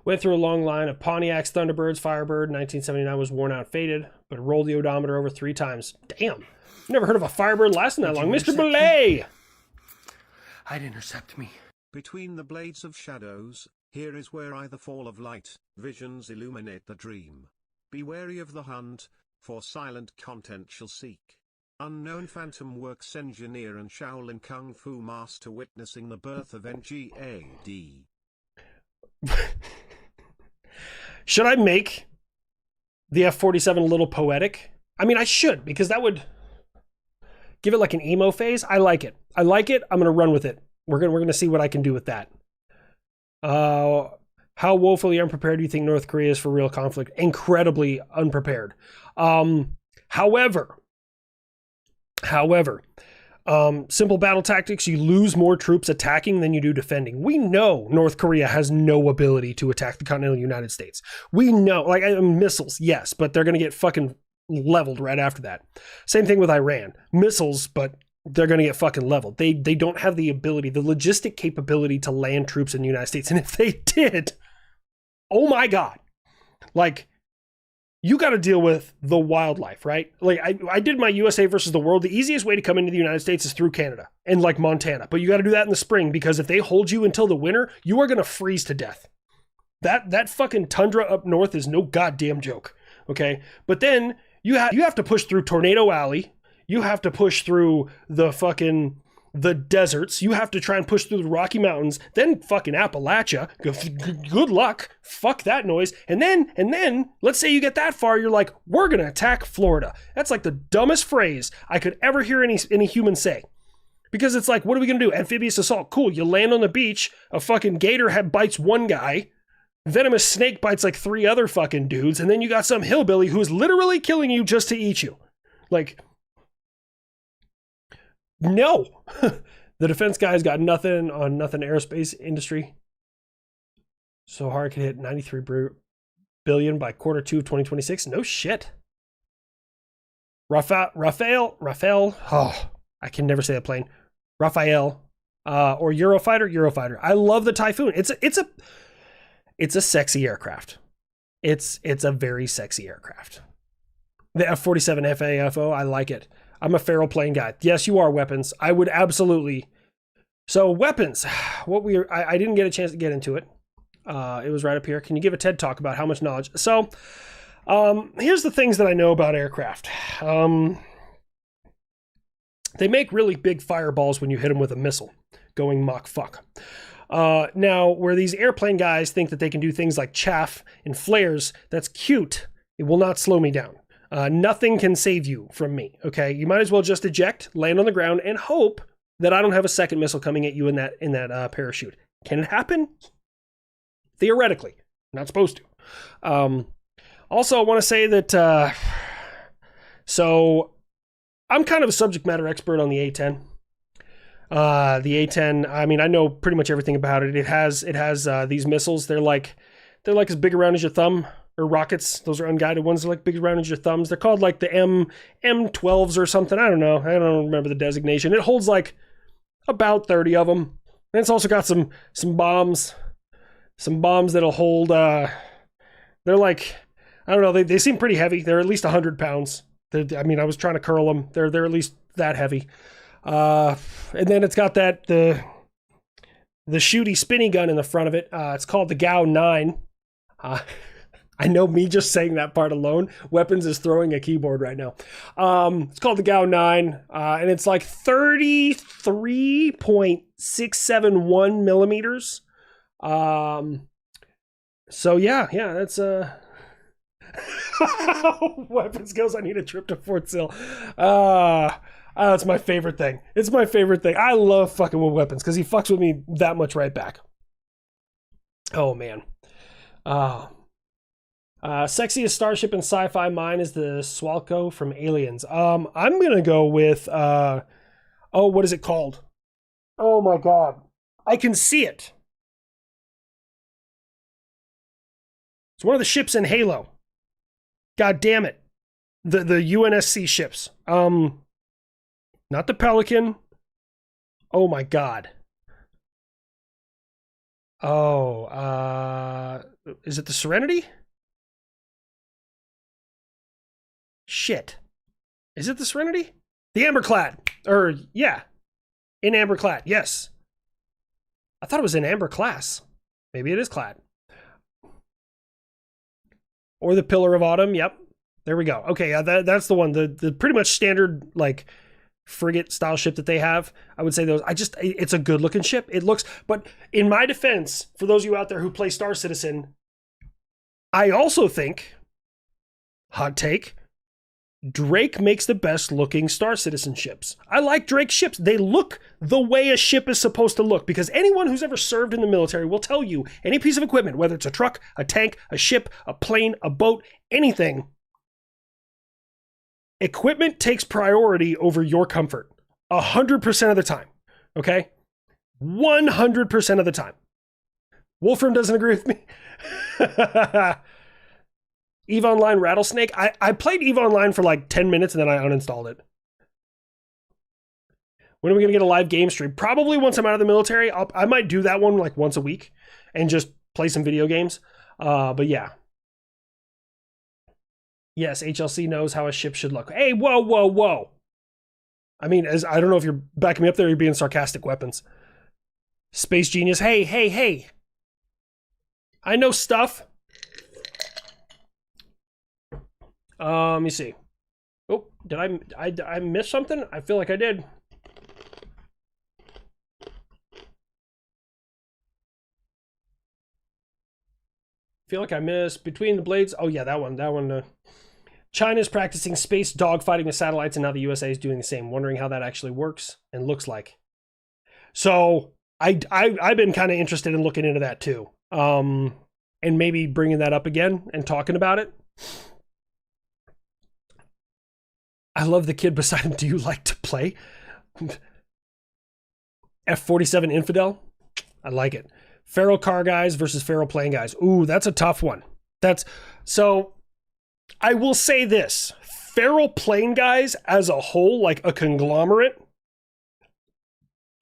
Went through a long line of Pontiacs, Thunderbirds, Firebird. 1979 was worn out, faded, but rolled the odometer over 3 times. Damn. Never heard of a Firebird lasting that long. Mr. Belay! I'd intercept me. Between the blades of shadows, here is where I the fall of light, visions illuminate the dream. Be wary of the hunt, for silent content shall seek. Unknown phantom works engineer and Shaolin Kung Fu master witnessing the birth of NGAD. Should I make the F-47 a little poetic? I mean, I should, because that would give it like an emo phase. I like it. I'm going to run with it. We're going to see what I can do with that. How woefully unprepared do you think North Korea is for real conflict? Incredibly unprepared. However, simple battle tactics, you lose more troops attacking than you do defending. We know North Korea has no ability to attack the continental United States. We know, like, missiles, yes, but they're going to get fucking leveled right after that. Same thing with Iran. Missiles, but they're going to get fucking leveled. They don't have the ability, the logistic capability to land troops in the United States. And if they did, oh my God, like, you got to deal with the wildlife, right? Like, I did my USA versus the world. The easiest way to come into the United States is through Canada and like Montana. But you got to do that in the spring, because if they hold you until the winter, you are going to freeze to death. That fucking tundra up north is no goddamn joke. Okay. But then you have to push through Tornado Alley. You have to push through the deserts. You have to try and push through the Rocky Mountains, then fucking Appalachia. Good luck. Fuck that noise. And then, let's say you get that far, you're like, we're going to attack Florida. That's like the dumbest phrase I could ever hear any human say. Because it's like, what are we going to do? Amphibious assault. Cool. You land on the beach, a fucking gator bites one guy, venomous snake bites like 3 other fucking dudes, and then you got some hillbilly who is literally killing you just to eat you. Like, no. The defense guy's got nothing on nothing aerospace industry. So hard could hit 93 billion by Q2 of 2026. No shit. Rafael, oh, I can never say that plane. Rafael, or Eurofighter. I love the Typhoon. It's a sexy aircraft. It's a very sexy aircraft. The F-47 FAFO, I like it. I'm a feral plane guy. Yes, you are, weapons. I would absolutely. So weapons, I didn't get a chance to get into it. It was right up here. Can you give a TED talk about how much knowledge? So here's the things that I know about aircraft. They make really big fireballs when you hit them with a missile, going Mach fuck. Now, where these airplane guys think that they can do things like chaff and flares, that's cute. It will not slow me down. Nothing can save you from me, okay? You might as well just eject, land on the ground, and hope that I don't have a second missile coming at you in that parachute. Can it happen? Theoretically. Not supposed to. Also, I want to say that, so I'm kind of a subject matter expert on the A10. The A10, I mean, I know pretty much everything about it. It has these missiles. They're like as big around as your thumb, or rockets. Those are unguided ones. They're like big around as your thumbs. They're called like the M12s or something. I don't know. I don't remember the designation. It holds like about 30 of them. And it's also got some bombs that'll hold, they're like, I don't know. They seem pretty heavy. They're at least 100 pounds. I mean, I was trying to curl them. They're at least that heavy. And then it's got the shooty spinny gun in the front of it. It's called the Gao 9. I know, me just saying that part alone, Weapons is throwing a keyboard right now. It's called the Gao 9, and it's like 33.671 millimeters. So yeah, that's Weapons goes, I need a trip to Fort Sill. It's my favorite thing. It's my favorite thing. I love fucking with Weapons because he fucks with me that much right back. Oh man. Sexiest starship in sci-fi, mine is the Swalco from Aliens. I'm gonna go with what is it called? Oh my god. I can see it. It's one of the ships in Halo. God damn it. The UNSC ships. Not the Pelican. Oh my god. Oh, is it the Serenity? Shit. Is it the Serenity? The Amberclad. Yeah. In Amberclad, yes. I thought it was in Amber class. Maybe it is Clad. Or the Pillar of Autumn, yep. There we go. Okay, yeah, that's the one. The pretty much standard, like, frigate style ship that they have. I would say those. It's a good looking ship. It looks, but in my defense, for those of you out there who play Star Citizen, I also think, hot take, Drake makes the best looking Star Citizen ships. I like Drake ships. They look the way a ship is supposed to look, because anyone who's ever served in the military will tell you any piece of equipment, whether it's a truck, a tank, a ship, a plane, a boat, anything, equipment takes priority over your comfort 100% of the time. Okay? 100% of the time. Wolfram doesn't agree with me. EVE Online Rattlesnake. I played EVE Online for like 10 minutes and then I uninstalled it. When are we going to get a live game stream? Probably once I'm out of the military. I might do that one like once a week and just play some video games. But yeah. Yes, HLC knows how a ship should look. Hey, whoa. I mean, I don't know if you're backing me up there or you're being sarcastic, Weapons. Space Genius. Hey. I know stuff. Let me see. Oh, did I miss something? I feel like I did. Feel like I missed Between the Blades. Oh yeah, that one. China's practicing space dogfighting with satellites, and now the USA is doing the same. Wondering how that actually works and looks like. So I've been kind of interested in looking into that too, and maybe bringing that up again and talking about it. I love the kid beside him. Do you like to play? F-47 Infidel? I like it. Feral car guys versus feral plane guys. Ooh, that's a tough one. So I will say this. Feral plane guys as a whole, like a conglomerate,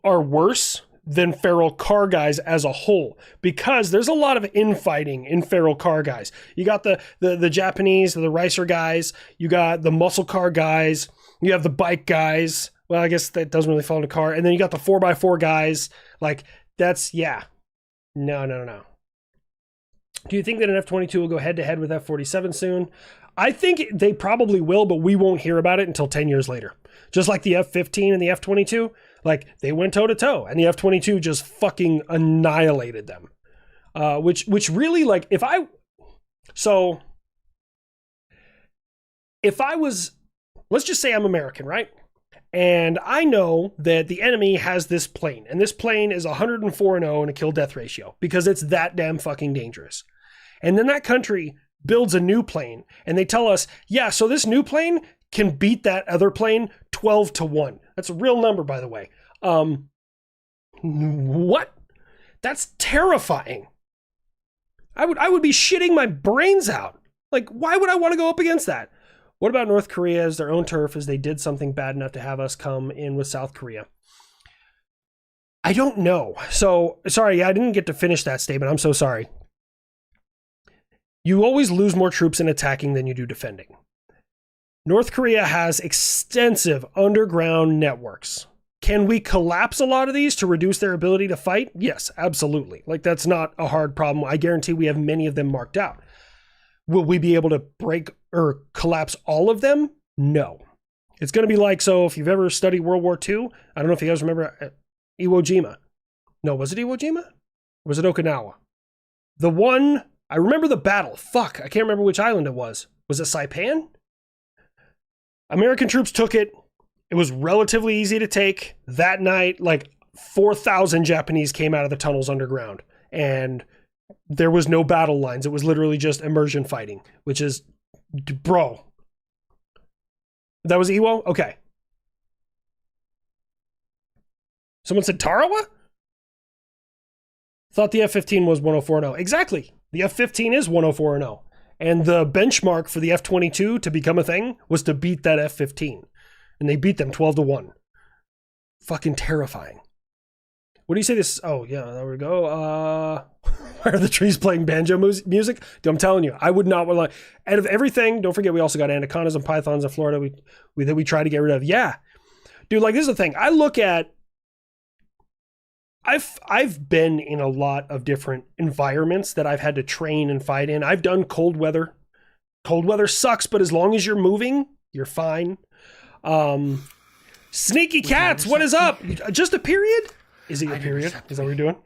are worse than feral car guys as a whole, because there's a lot of infighting in feral car guys. You got the Japanese, the Ricer guys, you got the muscle car guys, you have the bike guys. Well, I guess that doesn't really fall into car. And then you got the 4x4 guys. Like, that's, yeah. No. Do you think that an F-22 will go head-to-head with F-47 soon? I think they probably will, but we won't hear about it until 10 years later. Just like the F-15 and the F-22, like they went toe to toe, and the F-22 just fucking annihilated them. Which really, like, if I was, let's just say I'm American, right? And I know that the enemy has this plane, and this plane is 104-0 in a kill-death ratio because it's that damn fucking dangerous. And then that country builds a new plane, and they tell us, yeah, so this new plane can beat that other plane 12-1. That's a real number, by the way. What? That's terrifying. I would be shitting my brains out. Like, why would I want to go up against that? What about North Korea as their own turf, as they did something bad enough to have us come in with South Korea? I don't know. So, sorry, I didn't get to finish that statement. I'm so sorry. You always lose more troops in attacking than you do defending. North Korea has extensive underground networks. Can we collapse a lot of these to reduce their ability to fight? Yes, absolutely. Like, that's not a hard problem. I guarantee we have many of them marked out. Will we be able to break or collapse all of them? No. It's going to be like, so if you've ever studied World War II, I don't know if you guys remember Iwo Jima. No, was it Iwo Jima? Or was it Okinawa? The one, I remember the battle. Fuck, I can't remember which island it was. Was it Saipan? American troops took it. It was relatively easy to take. That night, like 4,000 Japanese came out of the tunnels underground. And there was no battle lines. It was literally just immersion fighting, which is, bro. That was Iwo? Okay. Someone said Tarawa? Thought the F-15 was 104-0. Exactly. The F-15 is 104-0. And the benchmark for the F-22 to become a thing was to beat that F-15. And they beat them 12-1. Fucking terrifying. What do you say this? Oh, yeah, there we go. Why are the trees playing banjo music? Dude, I'm telling you, I would not want to. Out of everything, don't forget we also got anacondas and pythons in Florida that we try to get rid of. Yeah. Dude, like, this is the thing. I look at, I've been in a lot of different environments that I've had to train and fight in. I've done cold weather. Cold weather sucks, but as long as you're moving, you're fine. Sneaky cats, what is up? Just a period? Is it your period? Is that what you're doing?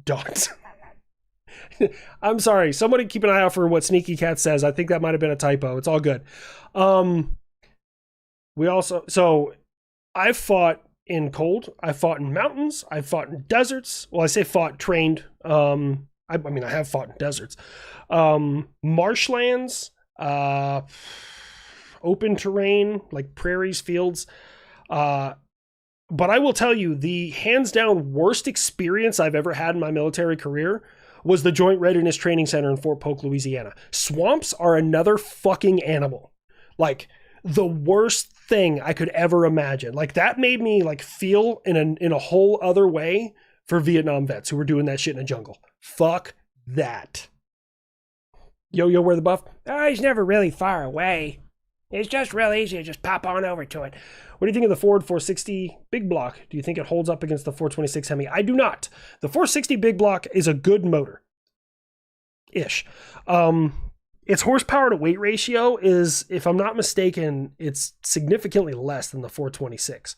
Dot. I'm sorry. Somebody keep an eye out for what Sneaky Cat says. I think that might have been a typo. It's all good. So I've fought in cold. I've fought in mountains. I've fought in deserts. Well, I say fought, trained. I mean, I have fought in deserts. Marshlands, open terrain, like prairies, fields. But I will tell you, the hands down worst experience I've ever had in my military career was the Joint Readiness Training Center in Fort Polk, Louisiana. Swamps are another fucking animal. Like, the worst thing I could ever imagine. Like, that made me like feel in a whole other way for Vietnam vets who were doing that shit in a jungle. Fuck that. Yo, where the buff? Oh, he's never really far away. It's just real easy to just pop on over to it. What do you think of the Ford 460 Big Block? Do you think it holds up against the 426 Hemi? I do not. The 460 Big Block is a good motor. Ish. Its horsepower to weight ratio is, if I'm not mistaken, it's significantly less than the 426.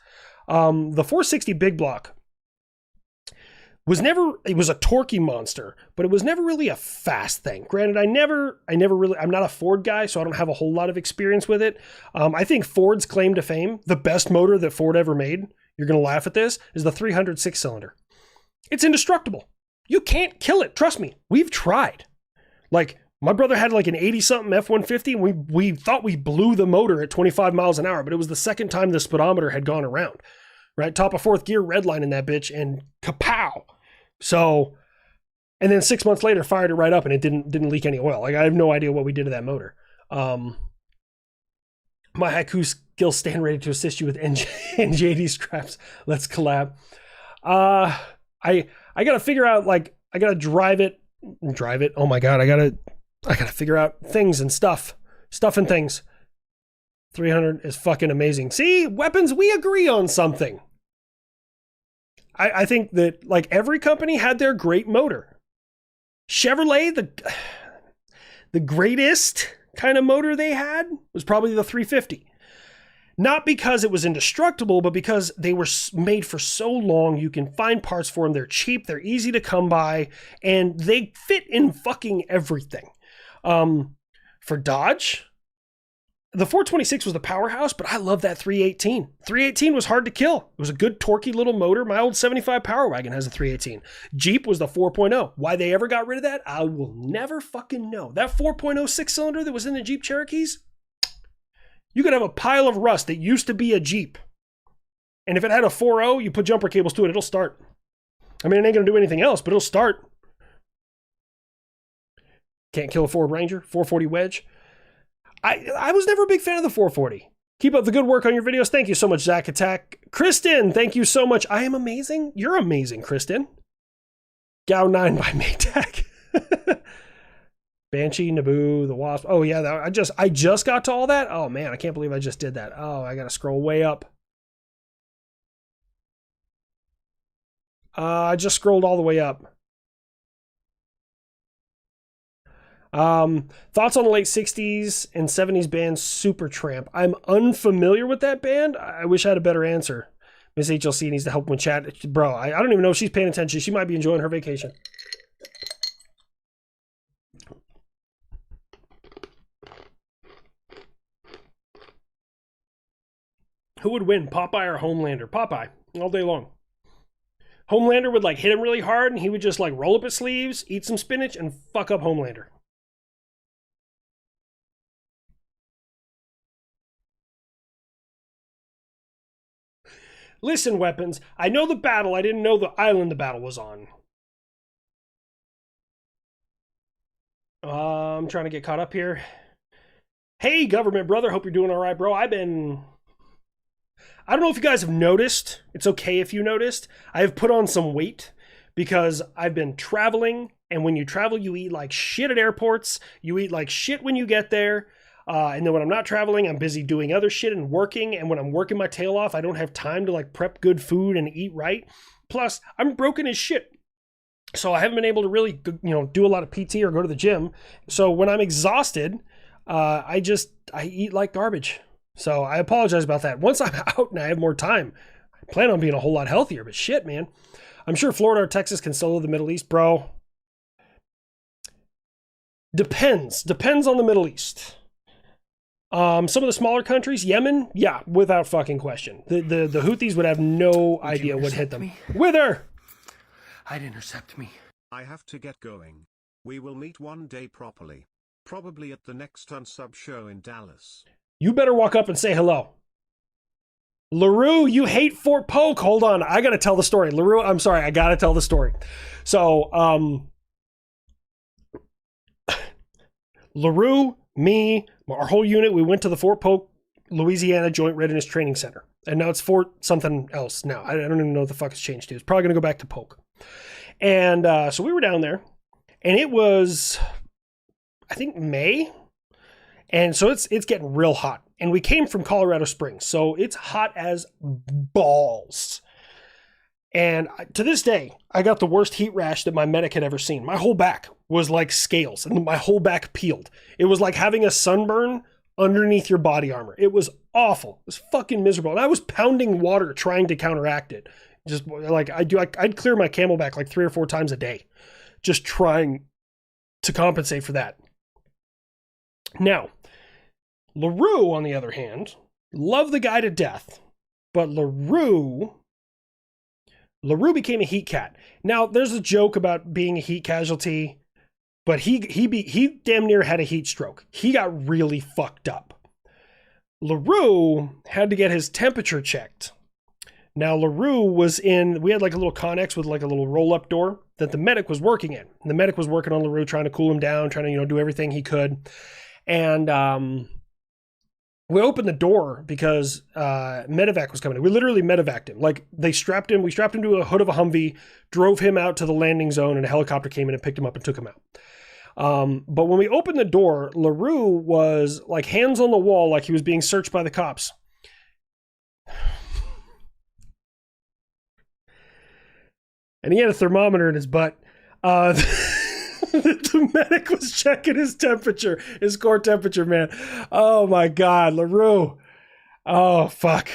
The 460 Big Block it was a torquey monster, but it was never really a fast thing. Granted, I'm not a Ford guy, so I don't have a whole lot of experience with it. I think Ford's claim to fame, the best motor that Ford ever made, you're going to laugh at this, is the 300 6-cylinder. It's indestructible. You can't kill it. Trust me. We've tried. Like, my brother had like an 80-something F-150, and we thought we blew the motor at 25 miles an hour, but it was the second time the speedometer had gone around. Right? Top of fourth gear, redline in that bitch, and kapow. So, and then 6 months later, fired it right up, and it didn't leak any oil. Like, I have no idea what we did to that motor. My haiku skills stand ready to assist you with NJD scraps. Let's collab. I gotta figure out, like, I gotta drive it. Oh my God. I gotta figure out things and stuff and things. 300 is fucking amazing. See, weapons, we agree on something. I think that, like, every company had their great motor. Chevrolet, the greatest kind of motor they had was probably the 350. Not because it was indestructible, but because they were made for so long. You can find parts for them. They're cheap. They're easy to come by. And they fit in fucking everything. For Dodge, the 426 was the powerhouse, but I love that 318. 318 was hard to kill. It was a good torquey little motor. My old 75 Power Wagon has a 318. Jeep was the 4.0. Why they ever got rid of that, I will never fucking know. That 4.0 six-cylinder that was in the Jeep Cherokees, you could have a pile of rust that used to be a Jeep. And if it had a 4.0, you put jumper cables to it, it'll start. I mean, it ain't going to do anything else, but it'll start. Can't kill a Ford Ranger, 440 wedge. I was never a big fan of the 440. Keep up the good work on your videos. Thank you so much, Zach Attack. Kristen, thank you so much. I am amazing. You're amazing, Kristen. Gao 9 by Maytag. Banshee, Naboo, the Wasp. Oh yeah, I just got to all that. Oh man, I can't believe I just did that. Oh, I gotta scroll way up. I just scrolled all the way up. Thoughts on the late 60s and 70s band Supertramp. I'm unfamiliar with that band. I wish I had a better answer. Miss HLC needs to help with chat. Bro, I don't even know if she's paying attention. She might be enjoying her vacation. Who would win, Popeye or Homelander? Popeye, all day long. Homelander would like hit him really hard and he would just like roll up his sleeves, eat some spinach, and fuck up Homelander. Listen, weapons, I know the battle. I didn't know the island the battle was on. I'm trying to get caught up here. Hey, government brother. Hope you're doing all right, bro. I don't know if you guys have noticed. It's okay if you noticed. I have put on some weight because I've been traveling. And when you travel, you eat like shit at airports. You eat like shit when you get there. And then when I'm not traveling, I'm busy doing other shit and working. And when I'm working my tail off, I don't have time to like prep good food and eat right. Plus, I'm broken as shit. So I haven't been able to really, do a lot of PT or go to the gym. So when I'm exhausted, I eat like garbage. So I apologize about that. Once I'm out and I have more time, I plan on being a whole lot healthier. But shit, man. I'm sure Florida or Texas can solo the Middle East, bro. Depends on the Middle East. Some of the smaller countries, Yemen, yeah, without fucking question. The Houthis would have no idea what hit them. Me? Wither! I'd intercept me. I have to get going. We will meet one day properly. Probably at the next Unsub show in Dallas. You better walk up and say hello. LaRue, you hate Fort Polk. Hold on, I gotta tell the story. LaRue, I'm sorry, I gotta tell the story. So, LaRue, me, our whole unit, we went to the Fort Polk, Louisiana Joint Readiness Training Center. And now it's Fort something else now. I don't even know what the fuck it's changed to. It's probably going to go back to Polk. And so we were down there. And it was, I think, May. And so it's getting real hot. And we came from Colorado Springs. So it's hot as balls. And to this day, I got the worst heat rash that my medic had ever seen. My whole back was like scales and my whole back peeled. It was like having a sunburn underneath your body armor. It was awful. It was fucking miserable. And I was pounding water trying to counteract it. Just like I'd clear my Camelback like 3 or 4 times a day, just trying to compensate for that. Now, LaRue, on the other hand, loved the guy to death, but LaRue became a heat cat. Now, there's a joke about being a heat casualty, but he damn near had a heat stroke. He got really fucked up. LaRue had to get his temperature checked. Now, LaRue we had like a little Connex with like a little roll-up door that the medic was working in. And the medic was working on LaRue, trying to cool him down, trying to, do everything he could. And we opened the door because medevac was coming in. We literally medevaced him. Like we strapped him to a hood of a Humvee, drove him out to the landing zone, and a helicopter came in and picked him up and took him out. But when we opened the door, LaRue was like hands on the wall, like he was being searched by the cops. And he had a thermometer in his butt. The medic was checking his temperature, his core temperature, man. Oh my God, LaRue. Oh, fuck.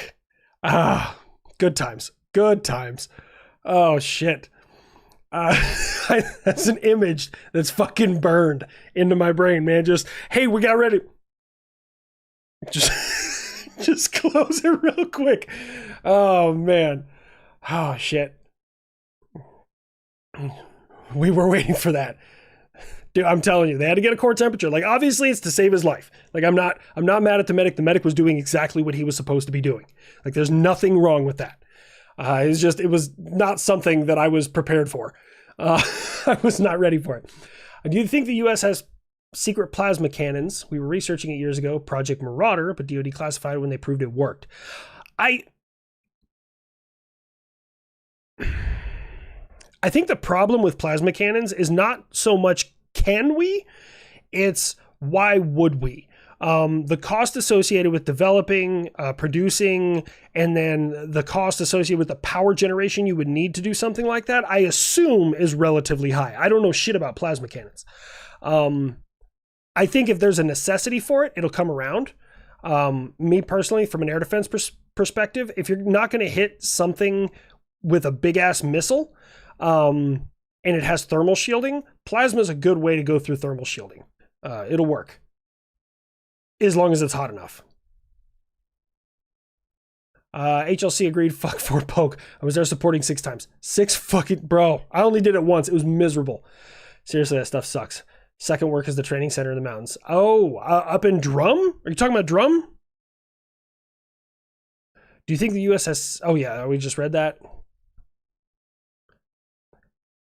Ah, good times. Good times. Oh, shit. That's an image that's fucking burned into my brain, man. Just, hey, we got ready. Just, just close it real quick. Oh, man. Oh, shit. We were waiting for that. Dude, I'm telling you, they had to get a core temperature. Like, obviously, it's to save his life. Like, I'm not mad at the medic. The medic was doing exactly what he was supposed to be doing. Like, there's nothing wrong with that. It was not something that I was prepared for. I was not ready for it. Do you think the U.S. has secret plasma cannons? We were researching it years ago, Project Marauder, but DoD classified when they proved it worked. I think the problem with plasma cannons is not so much can we, it's why would we? The cost associated with developing, producing, and then the cost associated with the power generation you would need to do something like that, I assume is relatively high. I don't know shit about plasma cannons. I think if there's a necessity for it, it'll come around. Me personally, from an air defense perspective, if you're not going to hit something with a big ass missile, and it has thermal shielding, plasma is a good way to go through thermal shielding. It'll work. As long as it's hot enough. HLC agreed, fuck Fort Polk. I was there supporting 6 times. 6 fucking, bro. I only did it once. It was miserable. Seriously, that stuff sucks. Second work is the training center in the mountains. Oh, up in Drum? Are you talking about Drum? Do you think the US has, oh yeah, we just read that.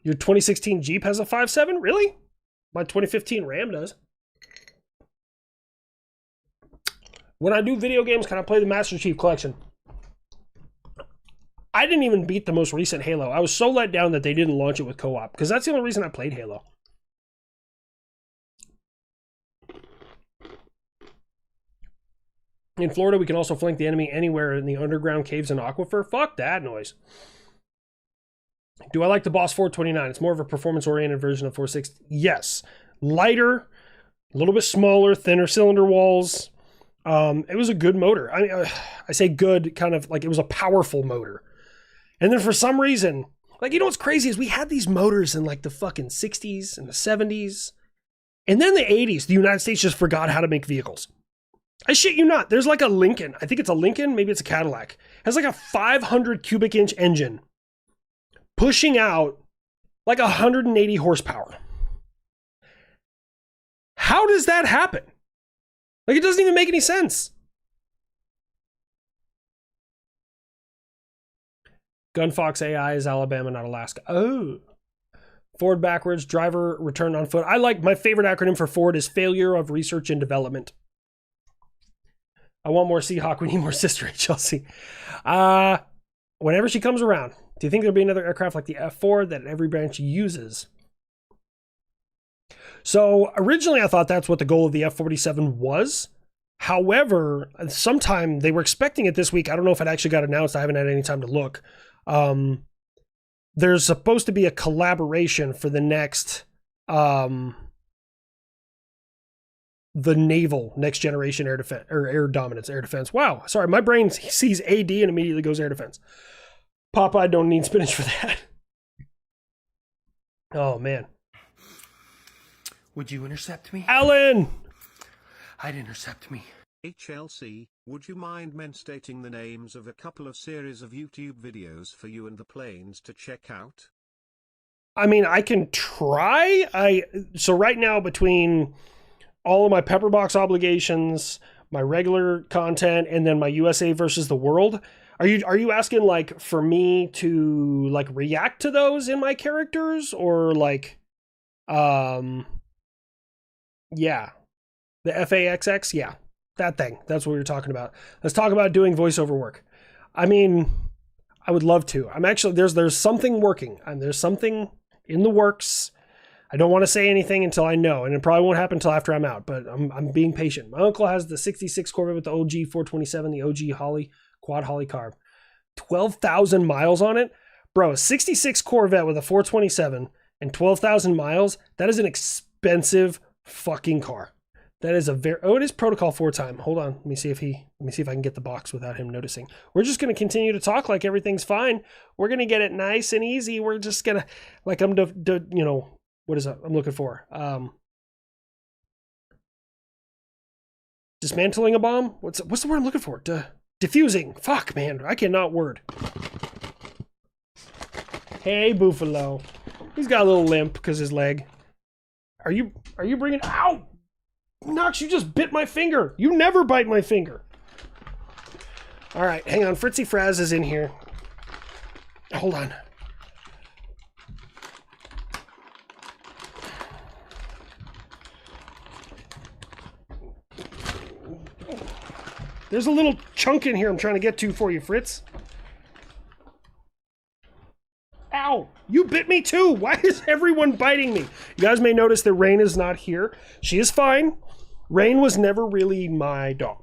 Your 2016 Jeep has a 5.7? Really? My 2015 Ram does. When I do video games, can I play the Master Chief Collection? I didn't even beat the most recent Halo. I was so let down that they didn't launch it with co-op, because that's the only reason I played Halo. In Florida, we can also flank the enemy anywhere in the underground caves and aquifer. Fuck that noise. Do I like the Boss 429? It's more of a performance-oriented version of 460. Yes. Lighter, a little bit smaller, thinner cylinder walls. It was a good motor. I mean, I say good, kind of like it was a powerful motor. And then for some reason, like, you know what's crazy is we had these motors in like the fucking 60s and the 70s. And then the 80s, the United States just forgot how to make vehicles. I shit you not. There's like a Lincoln. I think it's a Lincoln. Maybe it's a Cadillac. It has like a 500 cubic inch engine pushing out like 180 horsepower. How does that happen? Like, it doesn't even make any sense. Gunfox AI is Alabama, not Alaska. Oh. Forward backwards, driver return on foot. I like, my favorite acronym for Ford is failure of research and development. I want more Seahawk. We need more sister HLC. Whenever she comes around, do you think there'll be another aircraft like the F4 that every branch uses? So originally I thought that's what the goal of the F-47 was. However, sometime they were expecting it this week. I don't know if it actually got announced. I haven't had any time to look. There's supposed to be a collaboration for the next, the naval next generation air defense or air dominance, air defense. Wow. Sorry. My brain sees AD and immediately goes air defense. Popeye don't need spinach for that. Oh man. Would you intercept me? Alan! I'd intercept me. HLC, would you mind stating the names of a couple of series of YouTube videos for you and the planes to check out? I mean, I can try. So right now, between all of my Pepperbox obligations, my regular content, and then my USA versus the world, are you asking like for me to like react to those in my characters, or like yeah, the FAXX, yeah, that thing. That's what we were talking about. Let's talk about doing voiceover work. I mean, I would love to. I'm actually, there's something working, and there's something in the works. I don't want to say anything until I know, and it probably won't happen until after I'm out, but I'm being patient. My uncle has the 66 Corvette with the OG 427, the OG Holly, quad Holly carb. 12,000 miles on it. Bro, a 66 Corvette with a 427 and 12,000 miles, that is an expensive fucking car. That is a very, oh, it is protocol 4 time. Hold on. Let me see if I can get the box without him noticing. We're just going to continue to talk like everything's fine. We're going to get it nice and easy. We're just going to, like I'm, you know, what is it I'm looking for? Dismantling a bomb? What's the word I'm looking for? Diffusing. Fuck, man. I cannot word. Hey, Buffalo. He's got a little limp because his leg. Are you bringing, ow! Knox, you just bit my finger. You never bite my finger. All right, hang on. Fritzy Fraz is in here. Hold on. There's a little chunk in here I'm trying to get to for you, Fritz. Ow! You bit me too! Why is everyone biting me? You guys may notice that Rain is not here. She is fine. Rain was never really my dog.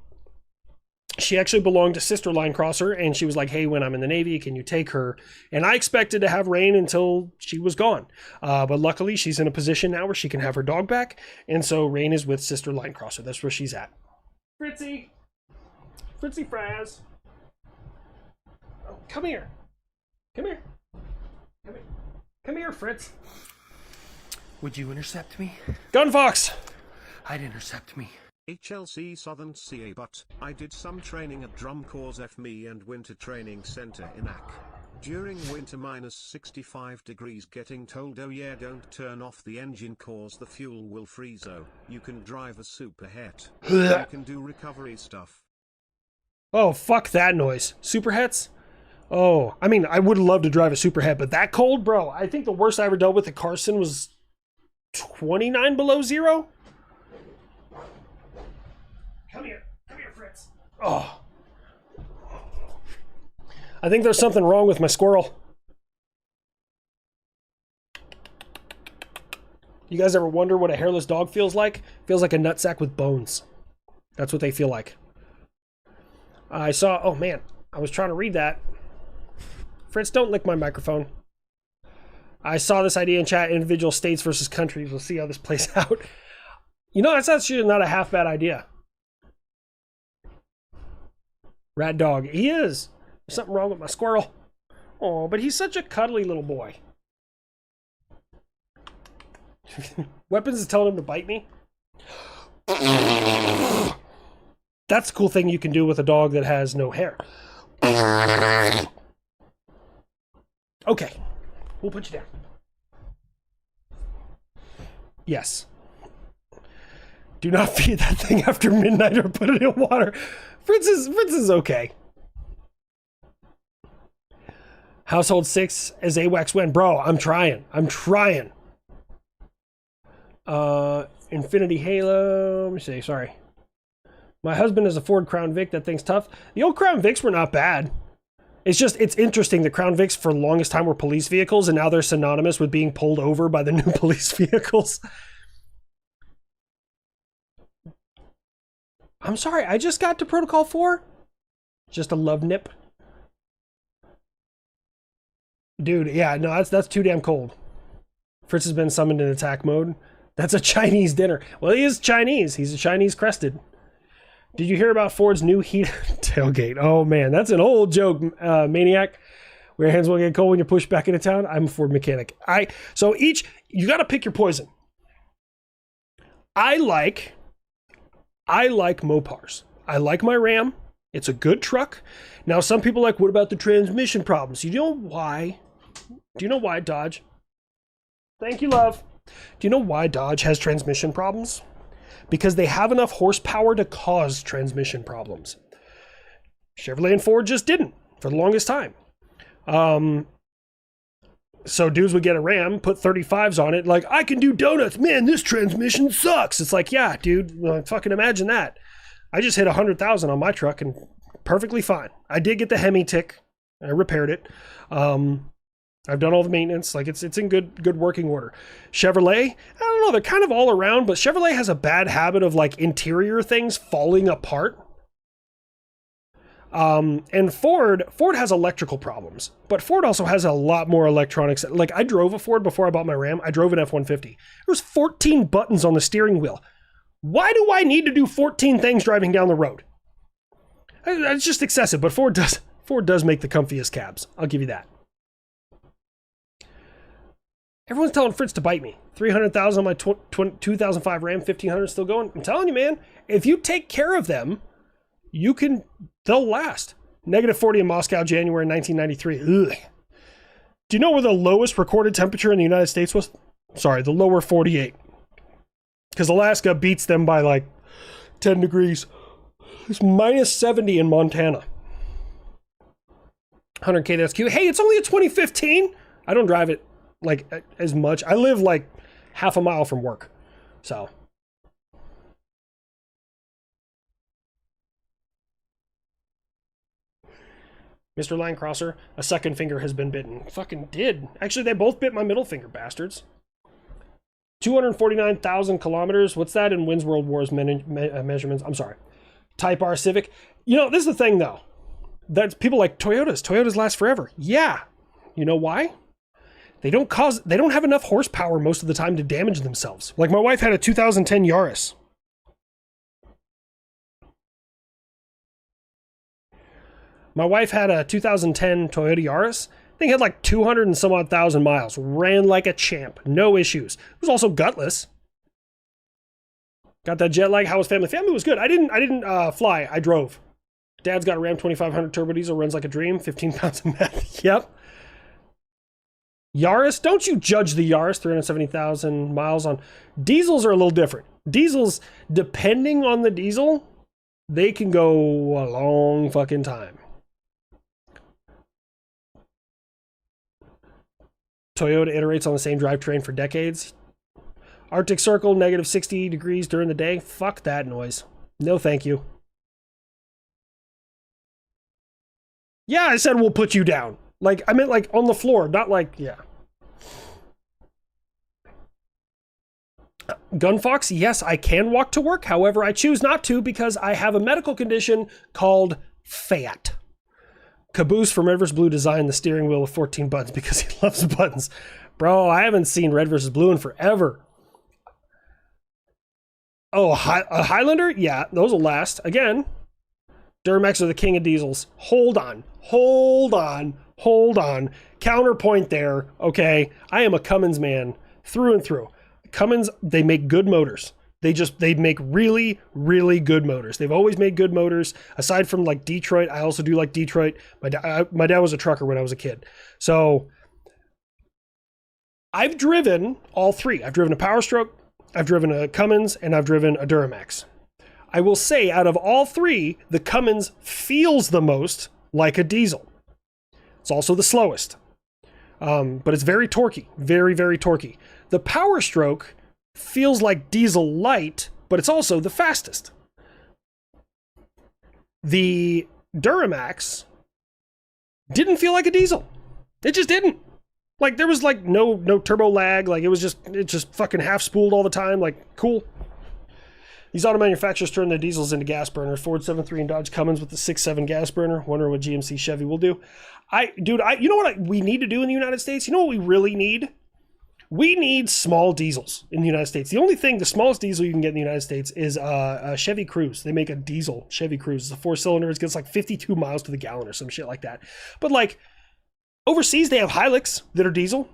She actually belonged to Sister Linecrosser, and she was like, hey, when I'm in the Navy, can you take her? And I expected to have Rain until she was gone. But luckily, she's in a position now where she can have her dog back, and so Rain is with Sister Linecrosser. That's where she's at. Fritzy! Fritzy Fraz! Oh, come here. Come here. Come here. Come here, Fritz. Would you intercept me? Gunfox! I'd intercept me. HLC Southern CA, but I did some training at Drum Corps FME and Winter Training Center in AC. During winter -65 degrees, getting told, oh yeah, don't turn off the engine cause the fuel will freeze. Oh, you can drive a super het. You can do recovery stuff. Oh, fuck that noise. Super hets? Oh, I mean, I would love to drive a super het, but that cold, bro. I think the worst I ever dealt with at Carson was 29 below zero. Come here, Fritz. Oh. I think there's something wrong with my squirrel. You guys ever wonder what a hairless dog feels like? Feels like a nutsack with bones. That's what they feel like. I saw, oh man, I was trying to read that. Fritz, don't lick my microphone. I saw this idea in chat, individual states versus countries. We'll see how this plays out. You know, that's actually not a half bad idea. Rat dog, he is. There's something wrong with my squirrel. Oh, but he's such a cuddly little boy. Weapons is telling him to bite me. That's the cool thing you can do with a dog that has no hair. Okay, we'll put you down. Yes. Do not feed that thing after midnight or put it in water. Fritz is okay. Household 6 as AWACS win. Bro, I'm trying. Infinity Halo. Let me see, sorry. My husband is a Ford Crown Vic. That thing's tough. The old Crown Vics were not bad. It's just, it's interesting. The Crown Vics for the longest time were police vehicles, and now they're synonymous with being pulled over by the new police vehicles. I'm sorry, I just got to Protocol 4? Just a love nip? Dude, yeah, no, that's too damn cold. Fritz has been summoned in attack mode. That's a Chinese dinner. Well, he is Chinese. He's a Chinese crested. Did you hear about Ford's new heat tailgate? Oh man, that's an old joke, Maniac. Where your hands will get cold when you push back into town. I'm a Ford mechanic. So you got to pick your poison. I like Mopars. I like my Ram. It's a good truck. Now, some people are like, what about the transmission problems? You know why? Do you know why Dodge? Thank you, love. Do you know why Dodge has transmission problems? Because they have enough horsepower to cause transmission problems. Chevrolet and Ford just didn't for the longest time. So dudes would get a Ram, put 35s on it, like, I can do donuts. Man, this transmission sucks. It's like, yeah, dude, fucking imagine that. I just hit 100,000 on my truck and perfectly fine. I did get the Hemi tick. I repaired it. I've done all the maintenance. Like, it's in good working order. Chevrolet, I don't know, they're kind of all around, but Chevrolet has a bad habit of like interior things falling apart. And Ford has electrical problems, but Ford also has a lot more electronics. Like, I drove a Ford before I bought my Ram. I drove an F-150. There was 14 buttons on the steering wheel. Why do I need to do 14 things driving down the road? It's just excessive, but Ford does make the comfiest cabs. I'll give you that. Everyone's telling Fritz to bite me. 300,000 on my 2005 Ram 1500 still going. I'm telling you, man, if you take care of them, they'll last. -40 in Moscow, January 1993. Ugh. Do you know where the lowest recorded temperature in the United States was? Sorry, the lower 48. Because Alaska beats them by like 10 degrees. It's -70 in Montana. 100K, that's cute. Hey, it's only a 2015. I don't drive it like as much. I live like half a mile from work. So. Mr. Linecrosser, a second finger has been bitten. Fucking did. Actually, they both bit my middle finger, bastards. 249,000 kilometers. What's that in Wins World Wars measurements? I'm sorry. Type R Civic. You know, this is the thing, though. That's people like Toyotas. Toyotas last forever. Yeah. You know why? They don't have enough horsepower most of the time to damage themselves. Like my wife had a 2010 Yaris. My wife had a 2010 Toyota Yaris. I think it had like 200 and some odd thousand miles. Ran like a champ. No issues. It was also gutless. Got that jet lag. How was family? Family was good. I didn't fly. I drove. Dad's got a Ram 2500 turbo diesel. Runs like a dream. 15 pounds of meth. Yep. Yaris. Don't you judge the Yaris. 370,000 miles on. Diesels are a little different. Diesels, depending on the diesel, they can go a long fucking time. Toyota iterates on the same drivetrain for decades. Arctic Circle, -60 degrees during the day. Fuck that noise. No, thank you. Yeah, I said we'll put you down. Like, I meant like on the floor, not like, yeah. Gunfox, yes, I can walk to work. However, I choose not to because I have a medical condition called FAT. Caboose from Red vs. Blue designed the steering wheel with 14 buttons because he loves buttons. Bro, I haven't seen Red vs. Blue in forever. Oh, a Highlander? Yeah, those will last. Again, Duramax are the king of diesels. Hold on. Counterpoint there, okay? I am a Cummins man through and through. Cummins, they make good motors. They make really, really good motors. They've always made good motors. Aside from like Detroit, I also do like Detroit. My dad was a trucker when I was a kid. So I've driven all three. I've driven a Power Stroke, I've driven a Cummins, and I've driven a Duramax. I will say out of all three, the Cummins feels the most like a diesel. It's also the slowest. But it's very torquey. Very, very torquey. The Power Stroke feels like diesel light, but it's also the fastest. The Duramax didn't feel like a diesel. It just didn't. Like there was like no turbo lag. Like it just fucking half spooled all the time. Like cool. These auto manufacturers turn their diesels into gas burners. Ford 7.3 and Dodge Cummins with the 6.7 gas burner. Wonder what GMC Chevy will do. You know what we need to do in the United States? You know what we really need? We need small diesels in the United States. The smallest diesel you can get in the United States is a Chevy Cruze. They make a diesel Chevy Cruze. It's a 4-cylinder. It gets like 52 miles to the gallon or some shit like that. But like overseas, they have Hilux that are diesel.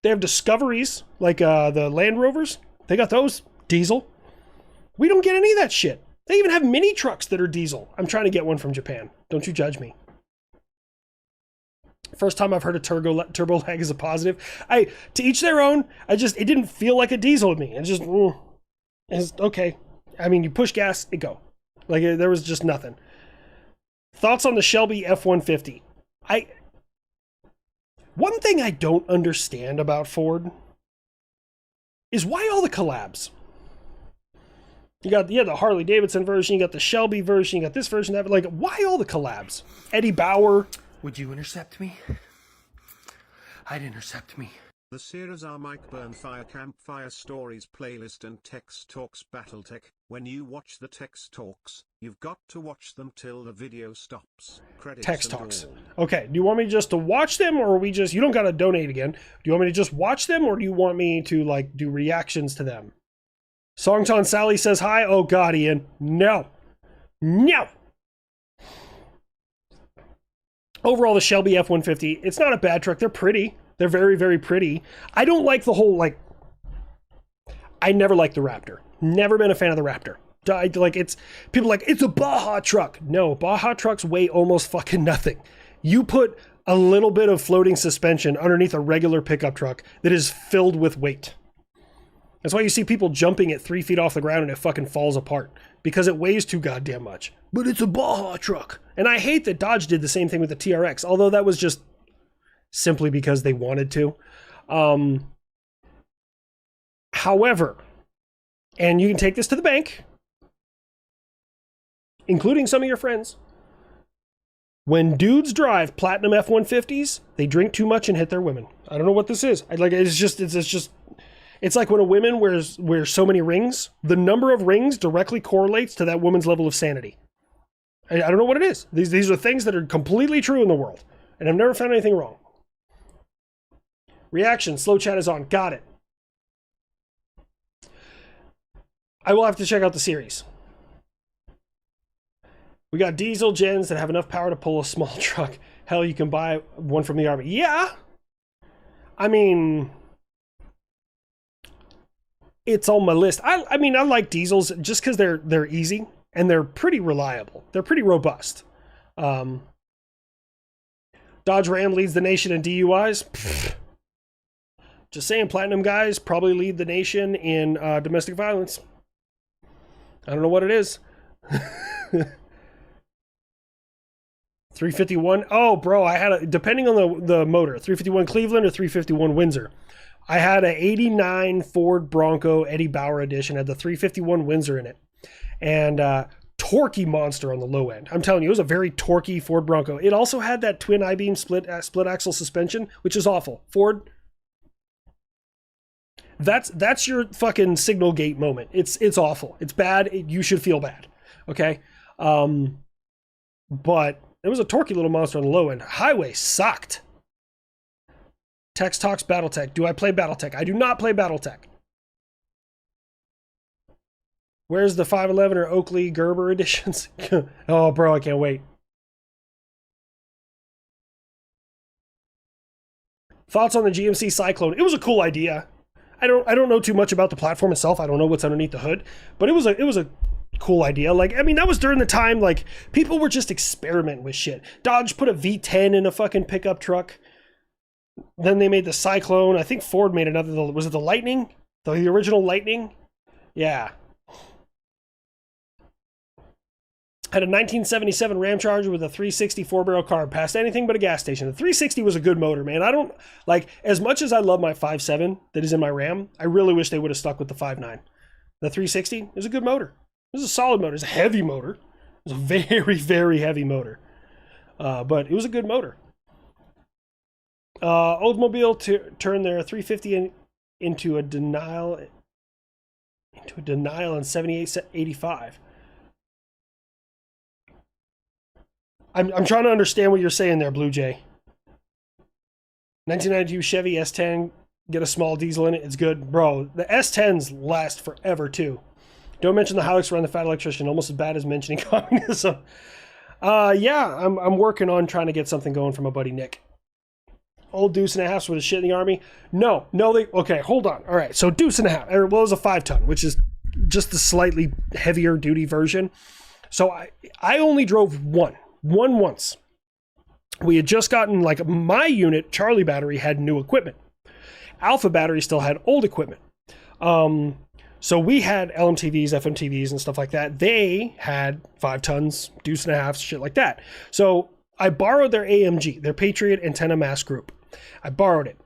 They have Discoveries, like the Land Rovers. They got those diesel. We don't get any of that shit. They even have mini trucks that are diesel. I'm trying to get one from Japan. Don't you judge me. First time I've heard of turbo lag is a positive. To each their own. It didn't feel like a diesel to me. It's okay. I mean, you push gas, it go. Like there was just nothing. Thoughts on the Shelby F-150? One thing I don't understand about Ford is why all the collabs. You got the Harley Davidson version, you got the Shelby version, you got this version, that. Like, why all the collabs? Eddie Bauer. Would you intercept me? I'd intercept me. The series are Mike Burnfire Campfire Stories playlist and Text Talks Battletech. When you watch the Text Talks, you've got to watch them till the video stops. Credits Text Talks. All. Okay, do you want me just to watch them, or you don't gotta donate again. Do you want me to just watch them, or do you want me to like do reactions to them? Songton Sally says hi. Oh God, Ian. No. No. Overall, the Shelby F-150, it's not a bad truck. They're pretty. They're very, very pretty. I don't like the whole, like, I never liked the Raptor. Never been a fan of the Raptor. People like, it's a Baja truck. No, Baja trucks weigh almost fucking nothing. You put a little bit of floating suspension underneath a regular pickup truck that is filled with weight. That's why you see people jumping at 3 feet off the ground and it fucking falls apart. Because it weighs too goddamn much. But it's a Baja truck. And I hate that Dodge did the same thing with the TRX, although that was just simply because they wanted to. However, and you can take this to the bank, including some of your friends, when dudes drive platinum F-150s, they drink too much and hit their women. I don't know what this is. It's like when a woman wears so many rings, the number of rings directly correlates to that woman's level of sanity. I don't know what it is. These are things that are completely true in the world, and I've never found anything wrong. Reaction, slow chat is on. Got it. I will have to check out the series. We got diesel gens that have enough power to pull a small truck. Hell, you can buy one from the Army. Yeah. I mean, it's on my list. I mean, I like diesels just because they're easy and they're pretty reliable. They're pretty robust. Dodge Ram leads the nation in DUIs. Pfft. Just saying, platinum guys probably lead the nation in domestic violence. I don't know what it is. 351. Oh, bro, I had depending on the motor, 351 Cleveland or 351 Windsor. I had a 89 Ford Bronco Eddie Bauer edition, had the 351 Windsor in it. And torquey monster on the low end. I'm telling you, it was a very torquey Ford Bronco. It also had that twin I-beam split axle suspension, which is awful. Ford, that's your fucking signal gate moment. It's awful. It's bad. You should feel bad. Okay? But it was a torquey little monster on the low end. Highway sucked. Tex Talks Battletech. Do I play Battletech? I do not play Battletech. Where's the 511 or Oakley Gerber editions? Oh, bro, I can't wait. Thoughts on the GMC Cyclone? It was a cool idea. I don't know too much about the platform itself. I don't know what's underneath the hood, but it was a cool idea. Like, I mean, that was during the time like people were just experimenting with shit. Dodge put a V10 in a fucking pickup truck. Then they made the Cyclone. I think Ford made another. Was it the Lightning? The original Lightning? Yeah. Had a 1977 Ram Charger with a 360 4-barrel carb. Passed anything but a gas station. The 360 was a good motor, man. I don't, like, as much as I love my 5.7 that is in my Ram, I really wish they would have stuck with the 5.9. The 360 is a good motor. It was a solid motor. It's a heavy motor. It was a very, very heavy motor. But it was a good motor. Oldsmobile turned their 350 into a denial in 78-85. I'm trying to understand what you're saying there, Blue Jay. 1992 Chevy S10, get a small diesel in it. It's good. Bro, the S10s last forever, too. Don't mention the Hilux around the fat electrician. Almost as bad as mentioning communism. Yeah, I'm working on trying to get something going for my buddy Nick. Old Deuce and a Half with a shit in the Army. No, okay, hold on. All right, so Deuce and a Half. Well, it was a 5-ton, which is just the slightly heavier duty version. So I only drove one once. We had just gotten, like, my unit, Charlie battery, had new equipment. Alpha battery still had old equipment. So we had LMTVs, FMTVs, and stuff like that. They had 5 tons, Deuce and a Half, shit like that. So I borrowed their AMG, their Patriot Antenna Mass Group. I borrowed it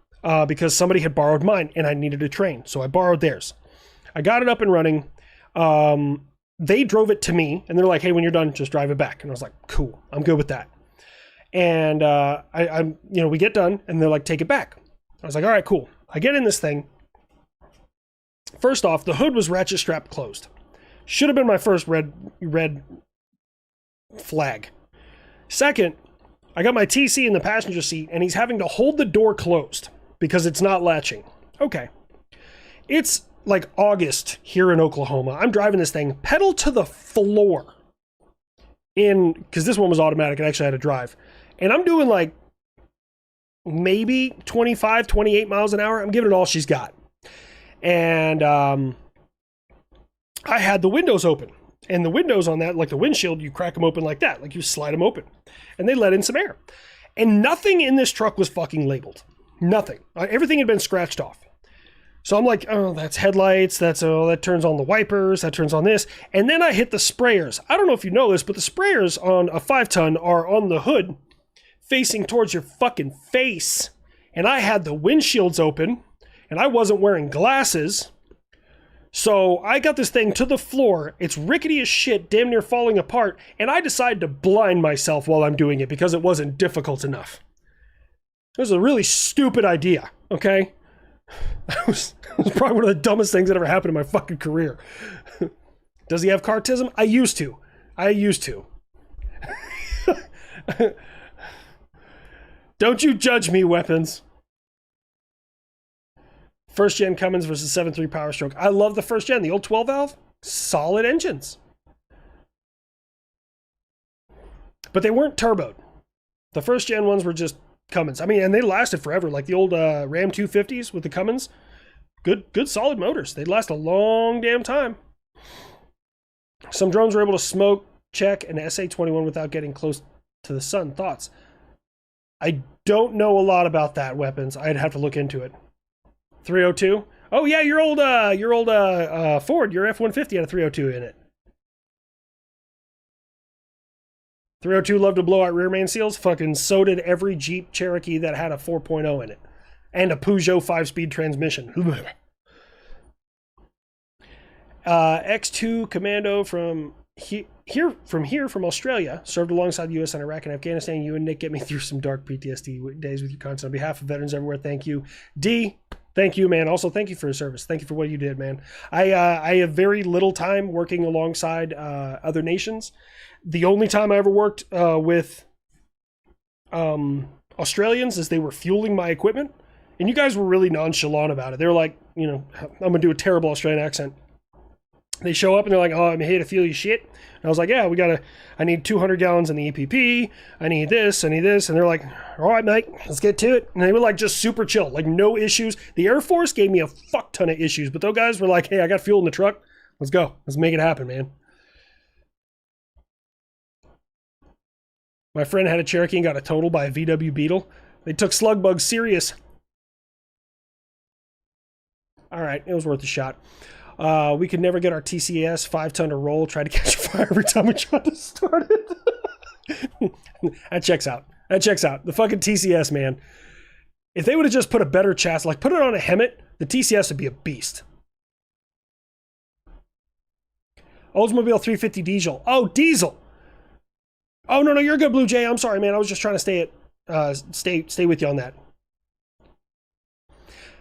because somebody had borrowed mine and I needed a train. So I borrowed theirs. I got it up and running. They drove it to me and they're like, hey, when you're done, just drive it back. And I was like, cool, I'm good with that. And I'm, we get done and they're like, take it back. I was like, all right, cool. I get in this thing. First off, the hood was ratchet strap closed. Should have been my first red flag. Second, I got my TC in the passenger seat and he's having to hold the door closed because it's not latching. Okay. It's like August here in Oklahoma. I'm driving this thing pedal to the floor because this one was automatic and actually had to drive. And I'm doing like maybe 25, 28 miles an hour. I'm giving it all she's got. And I had the windows open. And the windows on that, like the windshield, you crack them open like that. Like you slide them open. And they let in some air. And nothing in this truck was fucking labeled. Nothing. Everything had been scratched off. So I'm like, oh, that's headlights. That turns on the wipers. That turns on this. And then I hit the sprayers. I don't know if you know this, but the sprayers on a 5-ton are on the hood facing towards your fucking face. And I had the windshields open and I wasn't wearing glasses. So I got this thing to the floor. It's rickety as shit, damn near falling apart. And I decided to blind myself while I'm doing it because it wasn't difficult enough. It was a really stupid idea, okay? It was probably one of the dumbest things that ever happened in my fucking career. Does he have cartism? I used to. Don't you judge me, weapons. First gen Cummins versus 7.3 Power Stroke. I love the first gen. The old 12 valve, solid engines. But they weren't turboed. The first gen ones were just Cummins. I mean, and they lasted forever. Like the old Ram 250s with the Cummins. Good solid motors. They'd last a long damn time. Some drones were able to smoke check an SA-21 without getting close to the sun. Thoughts? I don't know a lot about that, weapons. I'd have to look into it. 302? Oh yeah, your old Ford, your F-150 had a 302 in it. 302 loved to blow out rear main seals. Fucking so did every Jeep Cherokee that had a 4.0 in it. And a Peugeot 5-speed transmission. X2 Commando from from Australia. Served alongside the US and Iraq and Afghanistan. You and Nick get me through some dark PTSD days with your content. On behalf of veterans everywhere, thank you. D, thank you, man. Also, thank you for your service. Thank you for what you did, man. I have very little time working alongside other nations. The only time I ever worked with Australians is they were fueling my equipment. And you guys were really nonchalant about it. They were like, you know, I'm going to do a terrible Australian accent. They show up and they're like, oh, I'm here to fuel your shit. And I was like, yeah, I need 200 gallons in the EPP. I need this. And they're like, all right, mate, let's get to it. And they were like just super chill, like no issues. The Air Force gave me a fuck ton of issues, but those guys were like, hey, I got fuel in the truck. Let's go. Let's make it happen, man. My friend had a Cherokee and got a total by a VW Beetle. They took slug bugs serious. All right, it was worth a shot. We could never get our TCS 5-ton to roll. Tried to catch fire every time we tried to start it. That checks out. The fucking TCS, man. If they would have just put a better chassis, like put it on a Hemet, the TCS would be a beast. Oldsmobile 350 diesel. Oh, diesel. Oh, no, you're good, Blue Jay. I'm sorry, man. I was just trying to stay with you on that.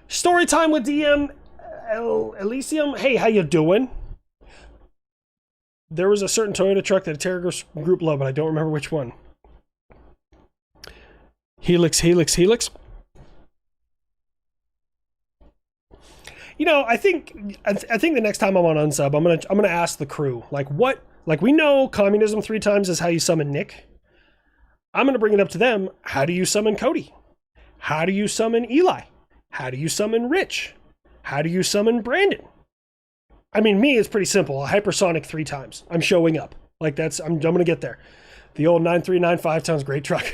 Story time with DM Elysium. Hey, how you doing? There was a certain Toyota truck that a Terror group loved, but I don't remember which one. Helix. You know, I think the next time I'm on Unsub, I'm gonna ask the crew, like, what, like, we know communism 3 times is how you summon Nick. I'm gonna bring it up to them. How do you summon Cody? How do you summon Eli? How do you summon Rich? How do you summon Brandon? I mean, me, it's pretty simple. A hypersonic 3 times. I'm showing up. Like, I'm gonna get there. The old 9395 tons, great truck.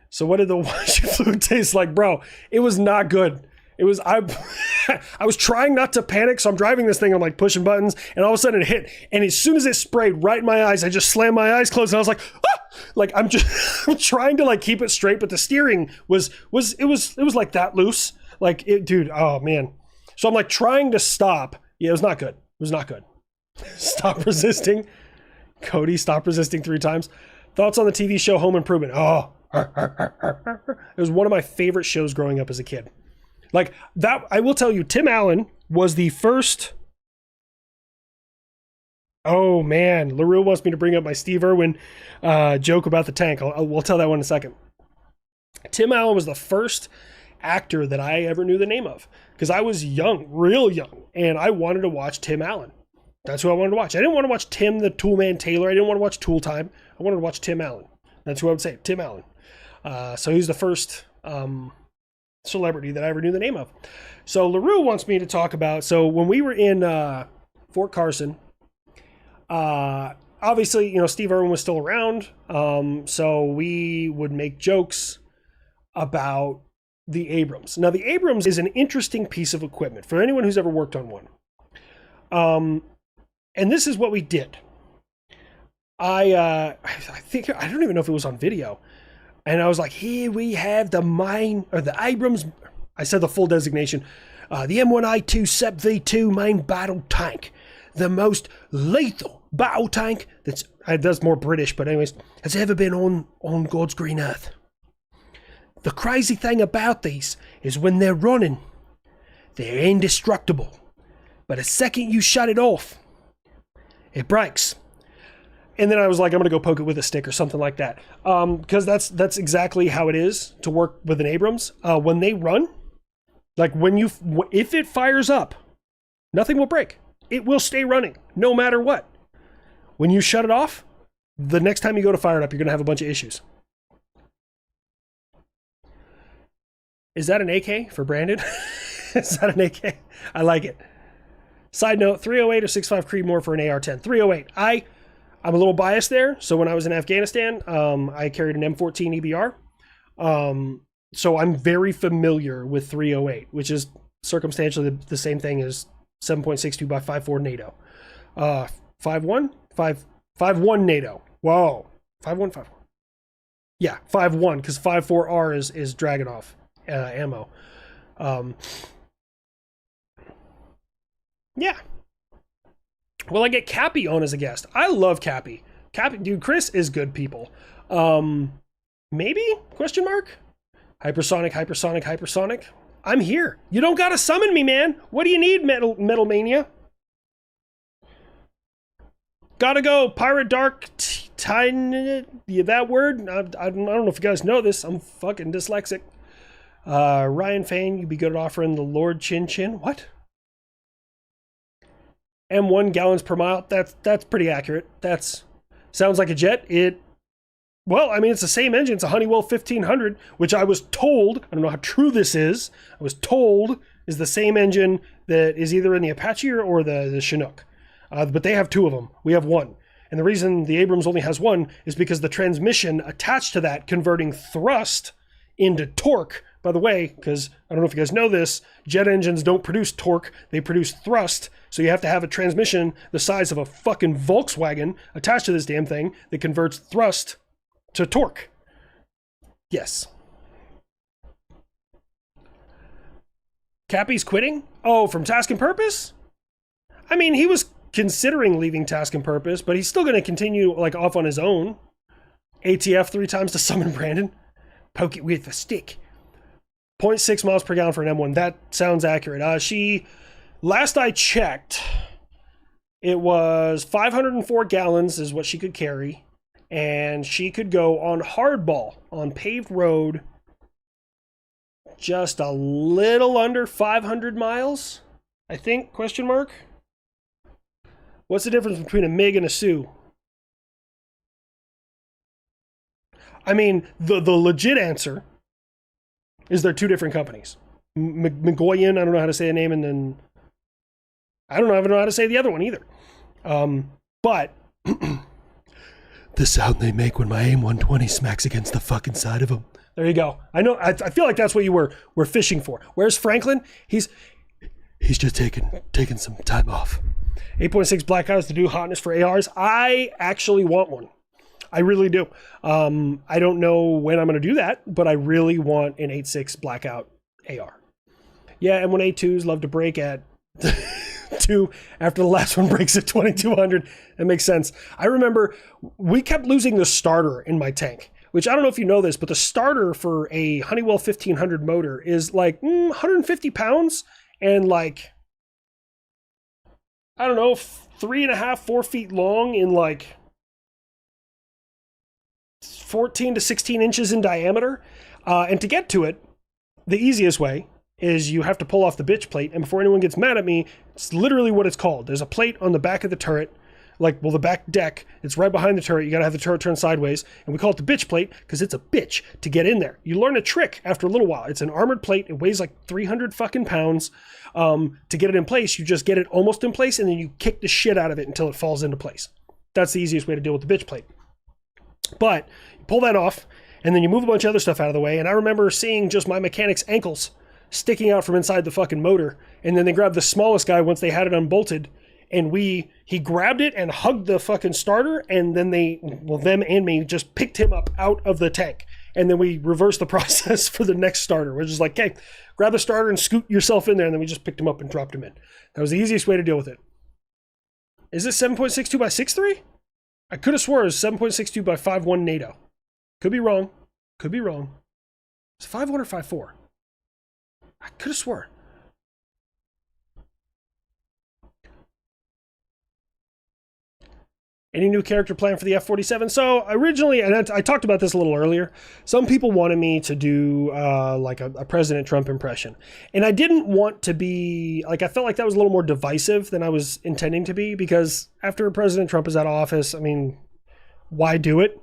So what did the washer fluid taste like, bro? It was not good. It was, I was trying not to panic, so I'm driving this thing, I'm like pushing buttons, and all of a sudden it hit. And as soon as it sprayed right in my eyes, I just slammed my eyes closed, and I was like, ah! Like I'm trying to like keep it straight, but the steering was like that loose. Like it, dude, oh man. So I'm like trying to stop. Yeah, it was not good. It was not good. Stop resisting. Cody, stop resisting 3 times. Thoughts on the TV show Home Improvement? Oh, it was one of my favorite shows growing up as a kid. Like that, I will tell you, Tim Allen was the first. Oh man, LaRue wants me to bring up my Steve Irwin joke about the tank. We'll tell that one in a second. Tim Allen was the first actor that I ever knew the name of, because I was young, real young, and I wanted to watch Tim Allen. That's who I wanted to watch. I didn't want to watch Tim the Toolman Taylor. I didn't want to watch Tool Time. I wanted to watch Tim Allen. That's who I would say, Tim Allen. So he's the first celebrity that I ever knew the name of. So LaRue wants me to talk about, so when we were in Fort Carson, obviously, Steve Irwin was still around, so we would make jokes about the Abrams. Now, the Abrams is an interesting piece of equipment for anyone who's ever worked on one. And this is what we did. I think, I don't even know if it was on video. And I was like, here we have the Abrams, I said the full designation, the M1A2 SEP V2 main battle tank. The most lethal battle tank that's more British, but anyways, has ever been on God's green earth. The crazy thing about these is when they're running, they're indestructible. But the second you shut it off, it breaks. And then I was like, I'm going to go poke it with a stick or something like that. Because that's exactly how it is to work with an Abrams. When they run, like if it fires up, nothing will break. It will stay running no matter what. When you shut it off, the next time you go to fire it up, you're going to have a bunch of issues. Is that an AK for Brandon? Is that an AK? I like it. Side note, 308 or 6.5 Creedmoor for an AR-10. 308. I'm a little biased there. So when I was in Afghanistan, I carried an M14 EBR. So I'm very familiar with 308, which is circumstantially the same thing as 7.62 by 5.4 NATO. 5.1? 5.1 NATO. Whoa. 5.1, 5.1. Yeah, 5.1, because 5.4R is Dragunov ammo. Yeah. Well, I get Cappy on as a guest. I love Cappy. Cappy, dude, Chris is good people. Maybe? Question mark? Hypersonic, hypersonic, hypersonic. I'm here. You don't gotta summon me, man. What do you need, Metal Mania? Gotta go. Pirate Dark that word? I don't know if you guys know this. I'm fucking dyslexic. Ryan Fain, you'd be good at offering the Lord Chin Chin. What? M1 gallons per mile. That's pretty accurate. That's sounds like a jet. Well, I mean, it's the same engine. It's a Honeywell 1500, which I was told, I don't know how true this is, I was told is the same engine that is either in the Apache or the Chinook. But they have two of them. We have one. And the reason the Abrams only has one is because the transmission attached to that converting thrust into torque. By the way, because I don't know if you guys know this, jet engines don't produce torque, they produce thrust. So you have to have a transmission the size of a fucking Volkswagen attached to this damn thing that converts thrust to torque. Yes. Cappy's quitting? Oh, from Task and Purpose? I mean, he was considering leaving Task and Purpose, but he's still going to continue like off on his own. ATF 3 times to summon Brandon. Poke it with a stick. 0.6 miles per gallon for an M1. That sounds accurate. Last I checked, it was 504 gallons is what she could carry. And she could go on hardball on paved road just a little under 500 miles, I think, question mark. What's the difference between a MiG and a Sioux? I mean, the legit answer is they're two different companies. McGoyan, I don't know how to say the name, and then I don't even know how to say the other one either. But the sound they make when my AIM-120 smacks against the fucking side of them. There you go. I know. I feel like that's what you were fishing for. Where's Franklin? He's just taking some time off. 8.6 Black Eyes to do hotness for ARs. I actually want one. I really do. I don't know when I'm going to do that, but I really want an 8.6 Blackout AR. Yeah, M1A2s love to break at 2 after the last one breaks at 2200. That makes sense. I remember we kept losing the starter in my tank, which I don't know if you know this, but the starter for a Honeywell 1500 motor is like 150 pounds and like, I don't know, 3.5, 4 feet long in like 14 to 16 inches in diameter. And to get to it, the easiest way is you have to pull off the bitch plate, and before anyone gets mad at me, it's literally what it's called. There's a plate on the back of the turret, the back deck. It's right behind the turret. You gotta have the turret turned sideways, and we call it the bitch plate because it's a bitch to get in there. You learn a trick after a little while. It's an armored plate. It weighs like 300 fucking pounds. To get it in place, you just get it almost in place, and then you kick the shit out of it until it falls into place. That's the easiest way to deal with the bitch plate. But you pull that off, and then you move a bunch of other stuff out of the way, and I remember seeing just my mechanic's ankles sticking out from inside the fucking motor, and then they grabbed the smallest guy once they had it unbolted, and he grabbed it and hugged the fucking starter, and then them and me just picked him up out of the tank, and then we reversed the process for the next starter, which is like, okay, grab the starter and scoot yourself in there, and then we just picked him up and dropped him in. That was the easiest way to deal with it. Is this 7.62 by 6.3? I could have swore it was 7.62 by 5.1 NATO. Could be wrong. Could be wrong. It's 5.1 or 5.4? I could have swore. Any new character plan for the F-47? So originally, and I talked about this a little earlier, some people wanted me to do like a President Trump impression. And I didn't want to be, like, I felt like that was a little more divisive than I was intending to be, because after President Trump is out of office, I mean, why do it?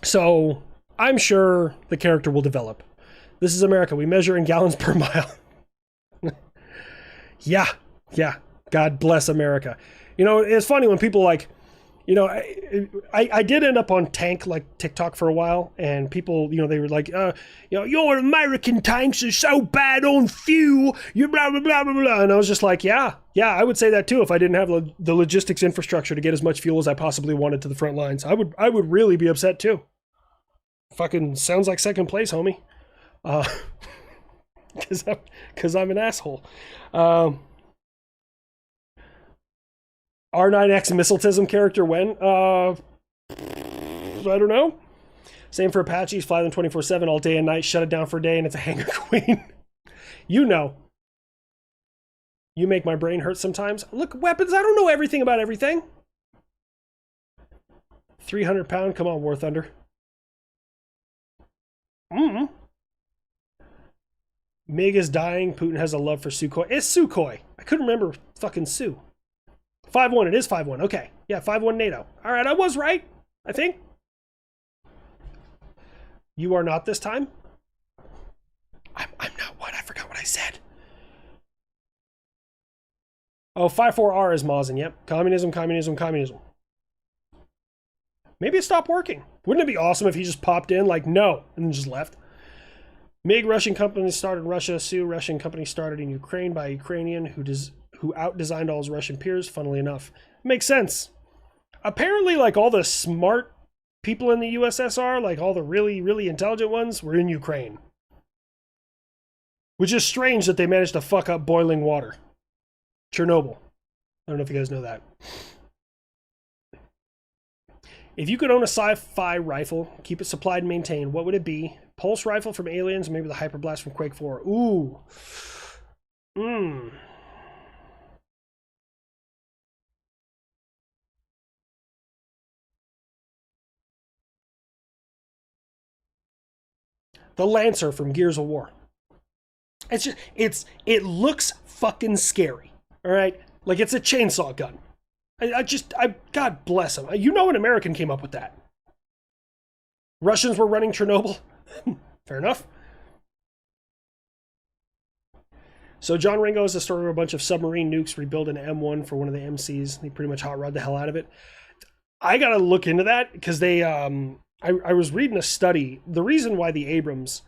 So I'm sure the character will develop. This is America. We measure in gallons per mile. Yeah. God bless America. You know, it's funny when people like, you know, I did end up on tank like TikTok for a while, and people, you know, they were like, you know, your American tanks are so bad on fuel, you blah, blah, blah, blah, blah. And I was just like, yeah, I would say that too if I didn't have the logistics infrastructure to get as much fuel as I possibly wanted to the front lines. I would really be upset too. Fucking sounds like second place, homie. Because I'm an asshole. R9X missiletism character when? I don't know. Same for Apaches, fly them 24/7 all day and night, shut it down for a day, and it's a hangar queen. You know. You make my brain hurt sometimes. Look, weapons, I don't know everything about everything. 300 pound, come on, War Thunder. Mig is dying, Putin has a love for Sukhoi. It's Sukhoi. I couldn't remember fucking Su. 5.1, it is 5.1. Okay. Yeah, 5.1 NATO. All right, I was right, I think. You are not this time? I'm not what? I forgot what I said. Oh, 5.4R is Mosin. Yep. Communism. Maybe it stopped working. Wouldn't it be awesome if he just popped in like, no, and then just left? MiG Russian company started in Russia. Su Russian company started in Ukraine by a Ukrainian who out-designed all his Russian peers, funnily enough. Makes sense. Apparently, like, all the smart people in the USSR, like all the really, really intelligent ones, were in Ukraine. Which is strange that they managed to fuck up boiling water. Chernobyl. I don't know if you guys know that. If you could own a sci-fi rifle, keep it supplied and maintained, what would it be? Pulse rifle from Aliens, maybe the Hyperblast from Quake 4. Ooh. The Lancer from Gears of War. It's just, it looks fucking scary. All right? Like, it's a chainsaw gun. God bless them. You know an American came up with that. Russians were running Chernobyl. Fair enough. So John Ringo is the story of a bunch of submarine nukes rebuild an M1 for one of the MCs. They pretty much hot rod the hell out of it. I gotta look into that because they, I was reading a study. The reason why the Abrams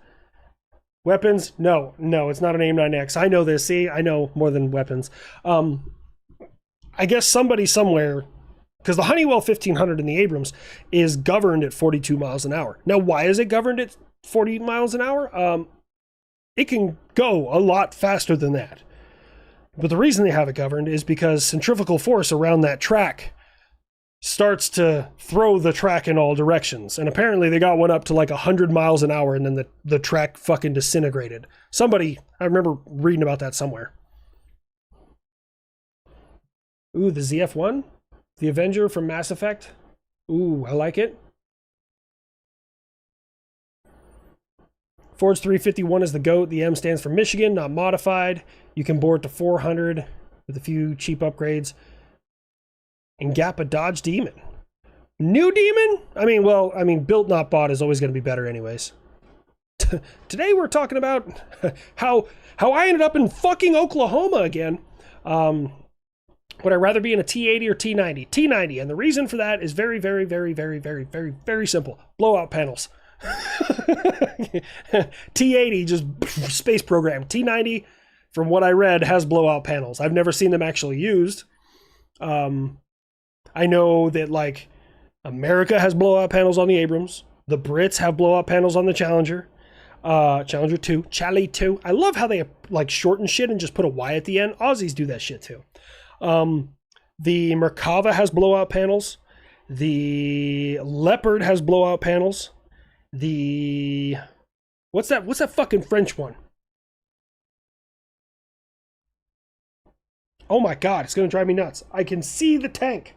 weapons, no, it's not an AIM-9X. I know this. See, I know more than weapons. I guess somebody somewhere, because the Honeywell 1500 in the Abrams is governed at 42 miles an hour. Now, why is it governed at 40 miles an hour? It can go a lot faster than that. But the reason they have it governed is because centrifugal force around that track starts to throw the track in all directions. And apparently they got one up to like 100 miles an hour and then the track fucking disintegrated. I remember reading about that somewhere. Ooh, the ZF-1? The Avenger from Mass Effect? Ooh, I like it. Ford's 351 is the GOAT. The M stands for Michigan, not modified. You can bore it to 400 with a few cheap upgrades. And gap a Dodge Demon. New Demon? I mean, built not bought is always going to be better anyways. Today we're talking about how I ended up in fucking Oklahoma again. Would I rather be in a T80 or T90? T90, and the reason for that is very, very, very, very, very, very, very simple. Blowout panels. T80, just space program. T90, from what I read, has blowout panels. I've never seen them actually used. I know that, like, America has blowout panels on the Abrams. The Brits have blowout panels on the Challenger. Challenger 2. Chally 2. I love how they, like, shorten shit and just put a Y at the end. Aussies do that shit, too. The Merkava has blowout panels. The Leopard has blowout panels. The... What's that fucking French one? Oh my god, it's gonna drive me nuts. I can see the tank.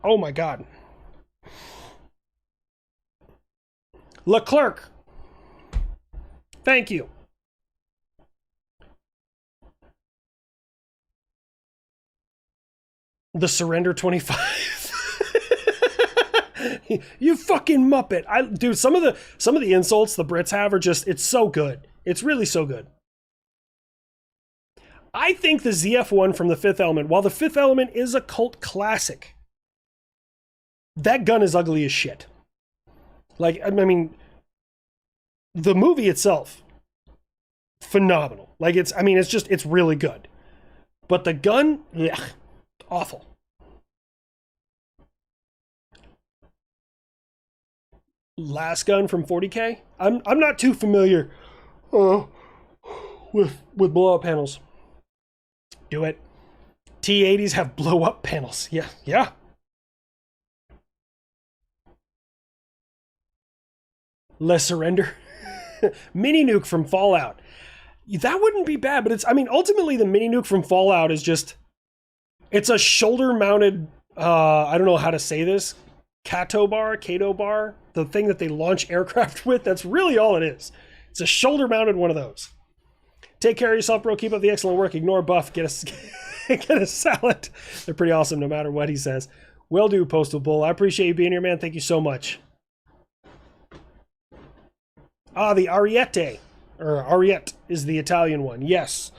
Oh my god. Leclerc. Thank you. The Surrender 25. You fucking muppet. Dude, some of the insults the Brits have are just, it's so good. It's really so good. I think the ZF1 from The Fifth Element, while The Fifth Element is a cult classic, that gun is ugly as shit. Like, I mean, the movie itself, phenomenal. Like, it's really good. But the gun, ugh, awful. Last gun from 40K? I'm not too familiar with blow-up panels. Do it. T80s have blow-up panels. Yeah. Less Surrender. Mini nuke from Fallout. That wouldn't be bad, but ultimately the mini nuke from Fallout is just, it's a shoulder-mounted, I don't know how to say this, Kato bar, the thing that they launch aircraft with. That's really all it is. It's a shoulder-mounted one of those. Take care of yourself, bro. Keep up the excellent work. Ignore Buff. Get a salad. They're pretty awesome no matter what he says. Will do, Postal Bull. I appreciate you being here, man. Thank you so much. The Ariete. Or Ariete is the Italian one. Yes.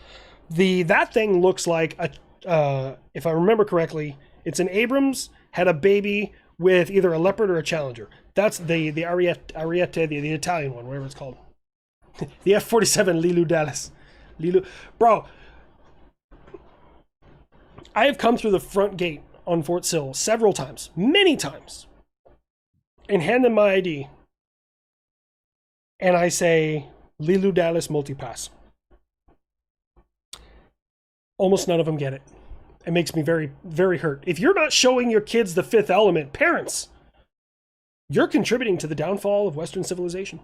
That thing looks like if I remember correctly, it's an Abrams, had a baby with either a Leopard or a Challenger. That's the Ariete, the Italian one, whatever it's called. The F-47 Lilu Dallas. Bro, I have come through the front gate on Fort Sill several times, many times, and hand them my ID. And I say, Lilu Dallas Multipass. Almost none of them get it. It makes me very, very hurt. If you're not showing your kids The Fifth Element, parents, you're contributing to the downfall of Western civilization.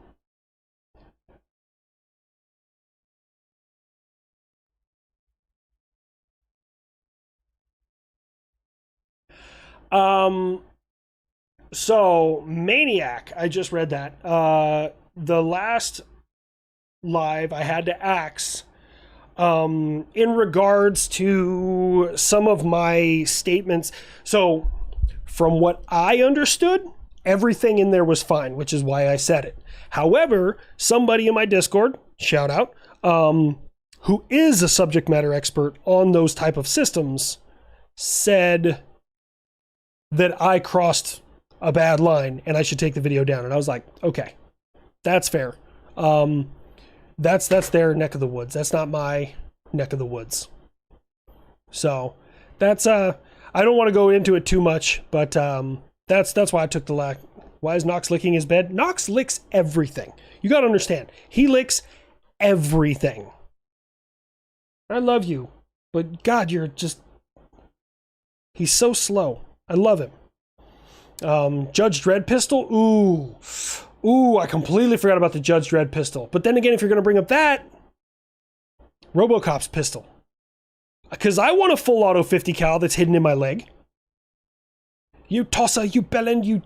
So Maniac, I just read that. The last live I had to axe in regards to some of my statements. So from what I understood, everything in there was fine, which is why I said it. However, somebody in my Discord, shout out, who is a subject matter expert on those type of systems, said that I crossed a bad line and I should take the video down. And I was like, okay, that's fair. That's their neck of the woods. That's not my neck of the woods. So that's I don't want to go into it too much, but that's why I took the lack. Why is Knox licking his bed? Knox licks everything. You got to understand. He licks everything. I love you, but God, he's so slow. I love him. Judge Dredd pistol? Ooh, I completely forgot about the Judge Dredd pistol. But then again, if you're going to bring up that, RoboCop's pistol. Because I want a full auto 50 cal that's hidden in my leg. You tosser, you bellend, you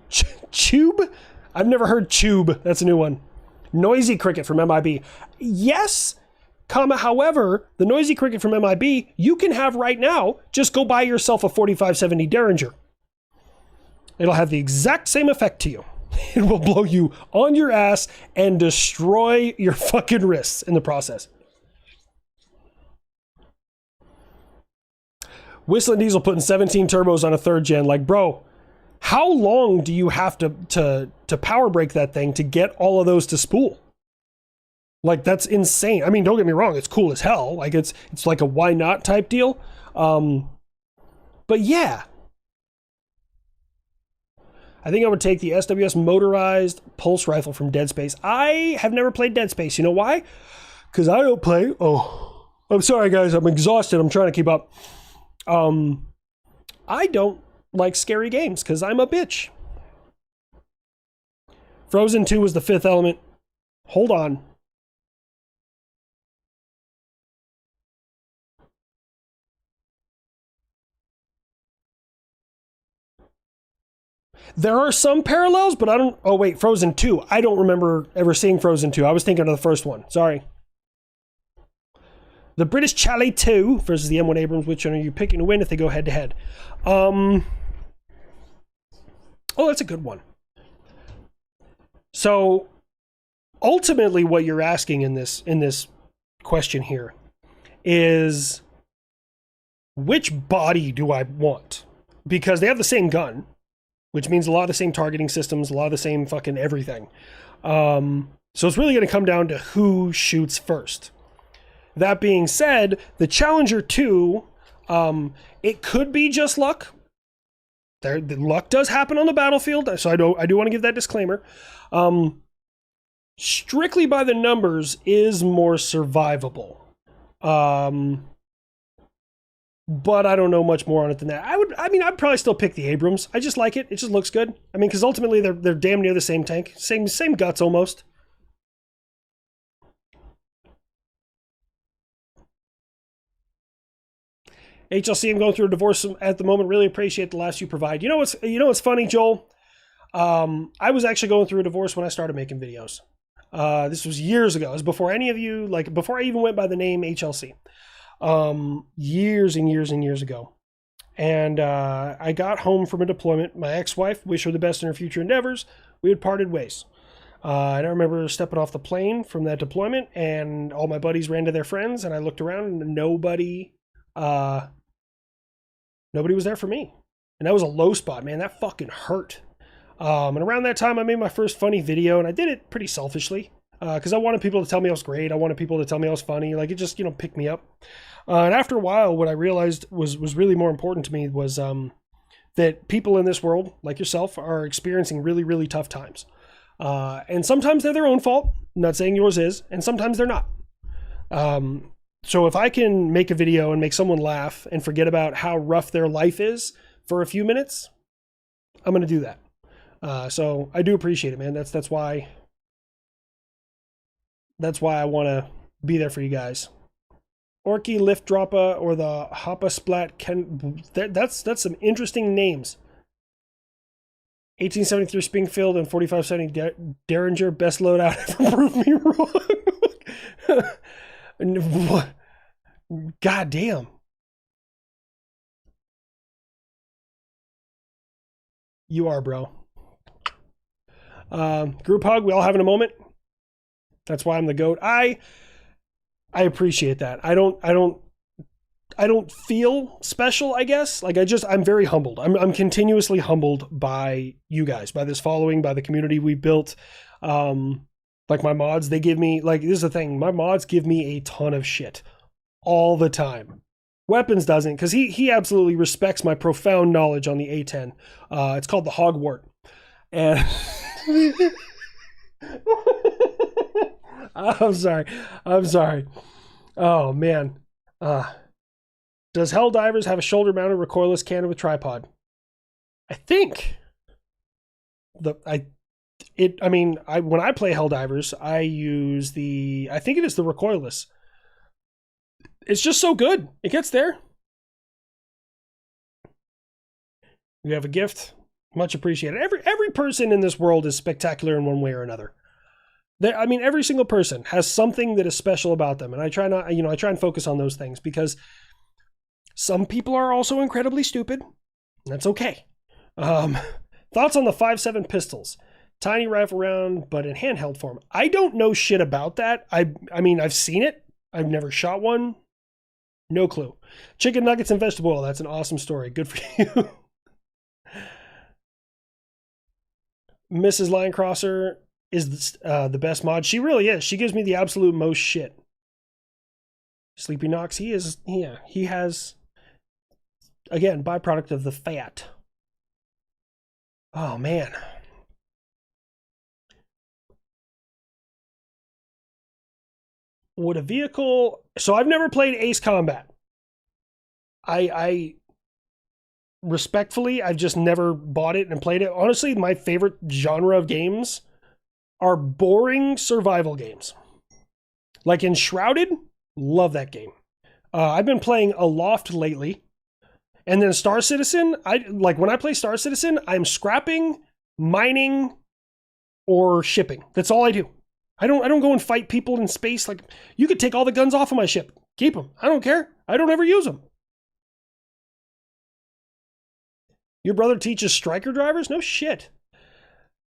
tube? I've never heard tube. That's a new one. Noisy Cricket from MIB. Yes, comma, however, the Noisy Cricket from MIB, you can have right now. Just go buy yourself a 4570 Derringer. It'll have the exact same effect to you. It will blow you on your ass and destroy your fucking wrists in the process. Whistling Diesel putting 17 turbos on a 3rd gen. Like, bro, how long do you have to power brake that thing to get all of those to spool? Like, that's insane. I mean, don't get me wrong, it's cool as hell. Like, it's like a why not type deal. But yeah. I think I would take the SWS motorized pulse rifle from Dead Space. I have never played Dead Space. You know why? Because I don't play. Oh, I'm sorry, guys. I'm exhausted. I'm trying to keep up. I don't like scary games because I'm a bitch. Frozen 2 was the 5th element. Hold on. There are some parallels, but I don't... Oh, wait, Frozen 2. I don't remember ever seeing Frozen 2. I was thinking of the first one. Sorry. The British Chalet 2 versus the M1 Abrams. Which one are you picking to win if they go head-to-head? Oh, that's a good one. So, ultimately, what you're asking in this question here is, which body do I want? Because they have the same gun, which means a lot of the same targeting systems, a lot of the same fucking everything. So it's really going to come down to who shoots first. That being said, the Challenger 2, it could be just luck. The luck does happen on the battlefield, so I do want to give that disclaimer. Strictly by the numbers is more survivable. But I don't know much more on it than that. I'd probably still pick the Abrams. I just like it. It just looks good. I mean, because ultimately they're damn near the same tank. Same guts almost. HLC, I'm going through a divorce at the moment. Really appreciate the laughs you provide. You know what's funny, Joel? I was actually going through a divorce when I started making videos. This was years ago. It was before any of you, like before I even went by the name HLC. Years and years and years ago. And I got home from a deployment. My ex-wife, wish her the best in her future endeavors. We had parted ways. I remember stepping off the plane from that deployment, and all my buddies ran to their friends, and I looked around, and nobody was there for me. And that was a low spot, man. That fucking hurt. And around that time, I made my first funny video, and I did it pretty selfishly because I wanted people to tell me I was great. I wanted people to tell me I was funny. Like, it just, picked me up. And after a while, what I realized was really more important to me was that people in this world, like yourself, are experiencing really, really tough times. And sometimes they're their own fault. I'm not saying yours is. And sometimes they're not. So if I can make a video and make someone laugh and forget about how rough their life is for a few minutes, I'm going to do that. So I do appreciate it, man. That's why I want to be there for you guys. Orky, Lift Droppa, or the Hoppa Splat. That's some interesting names. 1873 Springfield and 4570 Derringer. Best loadout ever. Prove me wrong. God damn. You are, bro. Group hug. We all having a moment. That's why I'm the GOAT. I appreciate that. I don't feel special, I guess. Like, I'm very humbled. I'm continuously humbled by you guys, by this following, by the community we built. Like my mods, they give me, like, this is the thing. My mods give me a ton of shit all the time. Weapons doesn't, because he absolutely respects my profound knowledge on the A10. It's called the Hogwart. And I'm sorry. Oh, man. Does Helldivers have a shoulder-mounted recoilless cannon with tripod? I think when I play Helldivers, I use I think it is the recoilless. It's just so good. It gets there. We have a gift. Much appreciated. Every person in this world is spectacular in one way or another. I mean, every single person has something that is special about them, and I try and focus on those things because some people are also incredibly stupid. That's okay. Thoughts on the 5.7 pistols? Tiny rifle round, but in handheld form. I don't know shit about that. I mean, I've seen it. I've never shot one. No clue. Chicken nuggets and vegetable oil. That's an awesome story. Good for you. Mrs. Linecrosser is the best mod. She really is. She gives me the absolute most shit. Sleepy Knox, he has, again, byproduct of the fat. Oh, man. Would a vehicle... So I've never played Ace Combat. I respectfully, I've just never bought it and played it. Honestly, my favorite genre of games are boring survival games. Like Enshrouded, love that game. I've been playing Aloft lately. And then Star Citizen, when I play Star Citizen, I'm scrapping, mining, or shipping. That's all I do. I don't go and fight people in space. Like, you could take all the guns off of my ship. Keep them. I don't care. I don't ever use them. Your brother teaches striker drivers? No shit.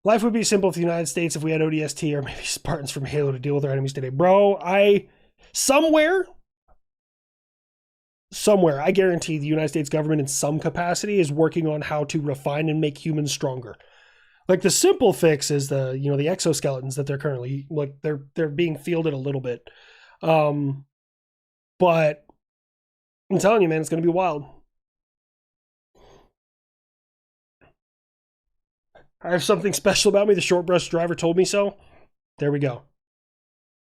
Life would be simple if the United States, if we had ODST or maybe Spartans from Halo to deal with our enemies today. Bro, somewhere, I guarantee the United States government in some capacity is working on how to refine and make humans stronger. Like, the simple fix is the exoskeletons that they're currently, like, they're being fielded a little bit. But I'm telling you, man, it's going to be wild. I have something special about me. The short brush driver told me so. There we go.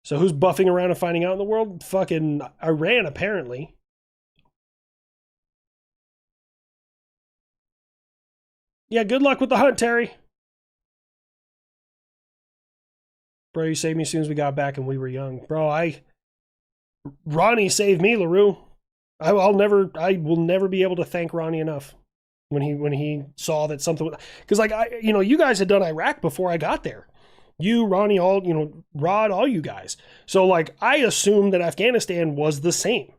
So who's buffing around and finding out in the world? Fucking Iran, apparently. Yeah, good luck with the hunt, Terry. Bro, you saved me as soon as we got back and we were young. Bro, Ronnie saved me, LaRue. I will never be able to thank Ronnie enough when he saw that something, because like you guys had done Iraq before I got there. You, Ronnie, Rod, all you guys. So like I assumed that Afghanistan was the same,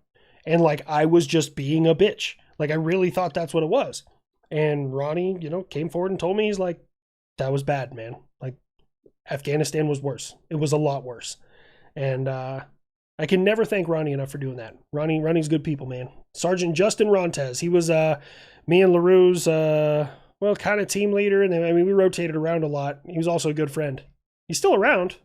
and like I was just being a bitch. Like I really thought that's what it was. And Ronnie, came forward and told me, he's like, that was bad, man. Like Afghanistan was worse. It was a lot worse. And I can never thank Ronnie enough for doing that. Ronnie's good people, man. Sergeant Justin Rontes. He was me and LaRue's kind of team leader, and we rotated around a lot. He was also a good friend. He's still around.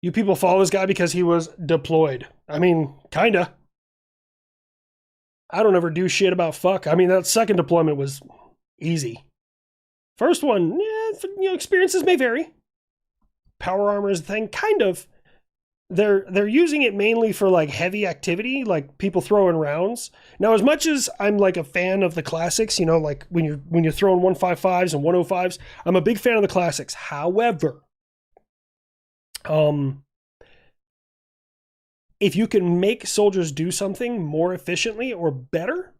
You people follow this guy because he was deployed. I mean, kinda. I don't ever do shit about fuck. I mean, that second deployment was easy. First one, experiences may vary. Power armor is the thing, kind of. They're using it mainly for like heavy activity, like people throwing rounds. Now, as much as I'm like a fan of the classics, like when you're throwing 155s and 105s, I'm a big fan of the classics. However, if you can make soldiers do something more efficiently or better,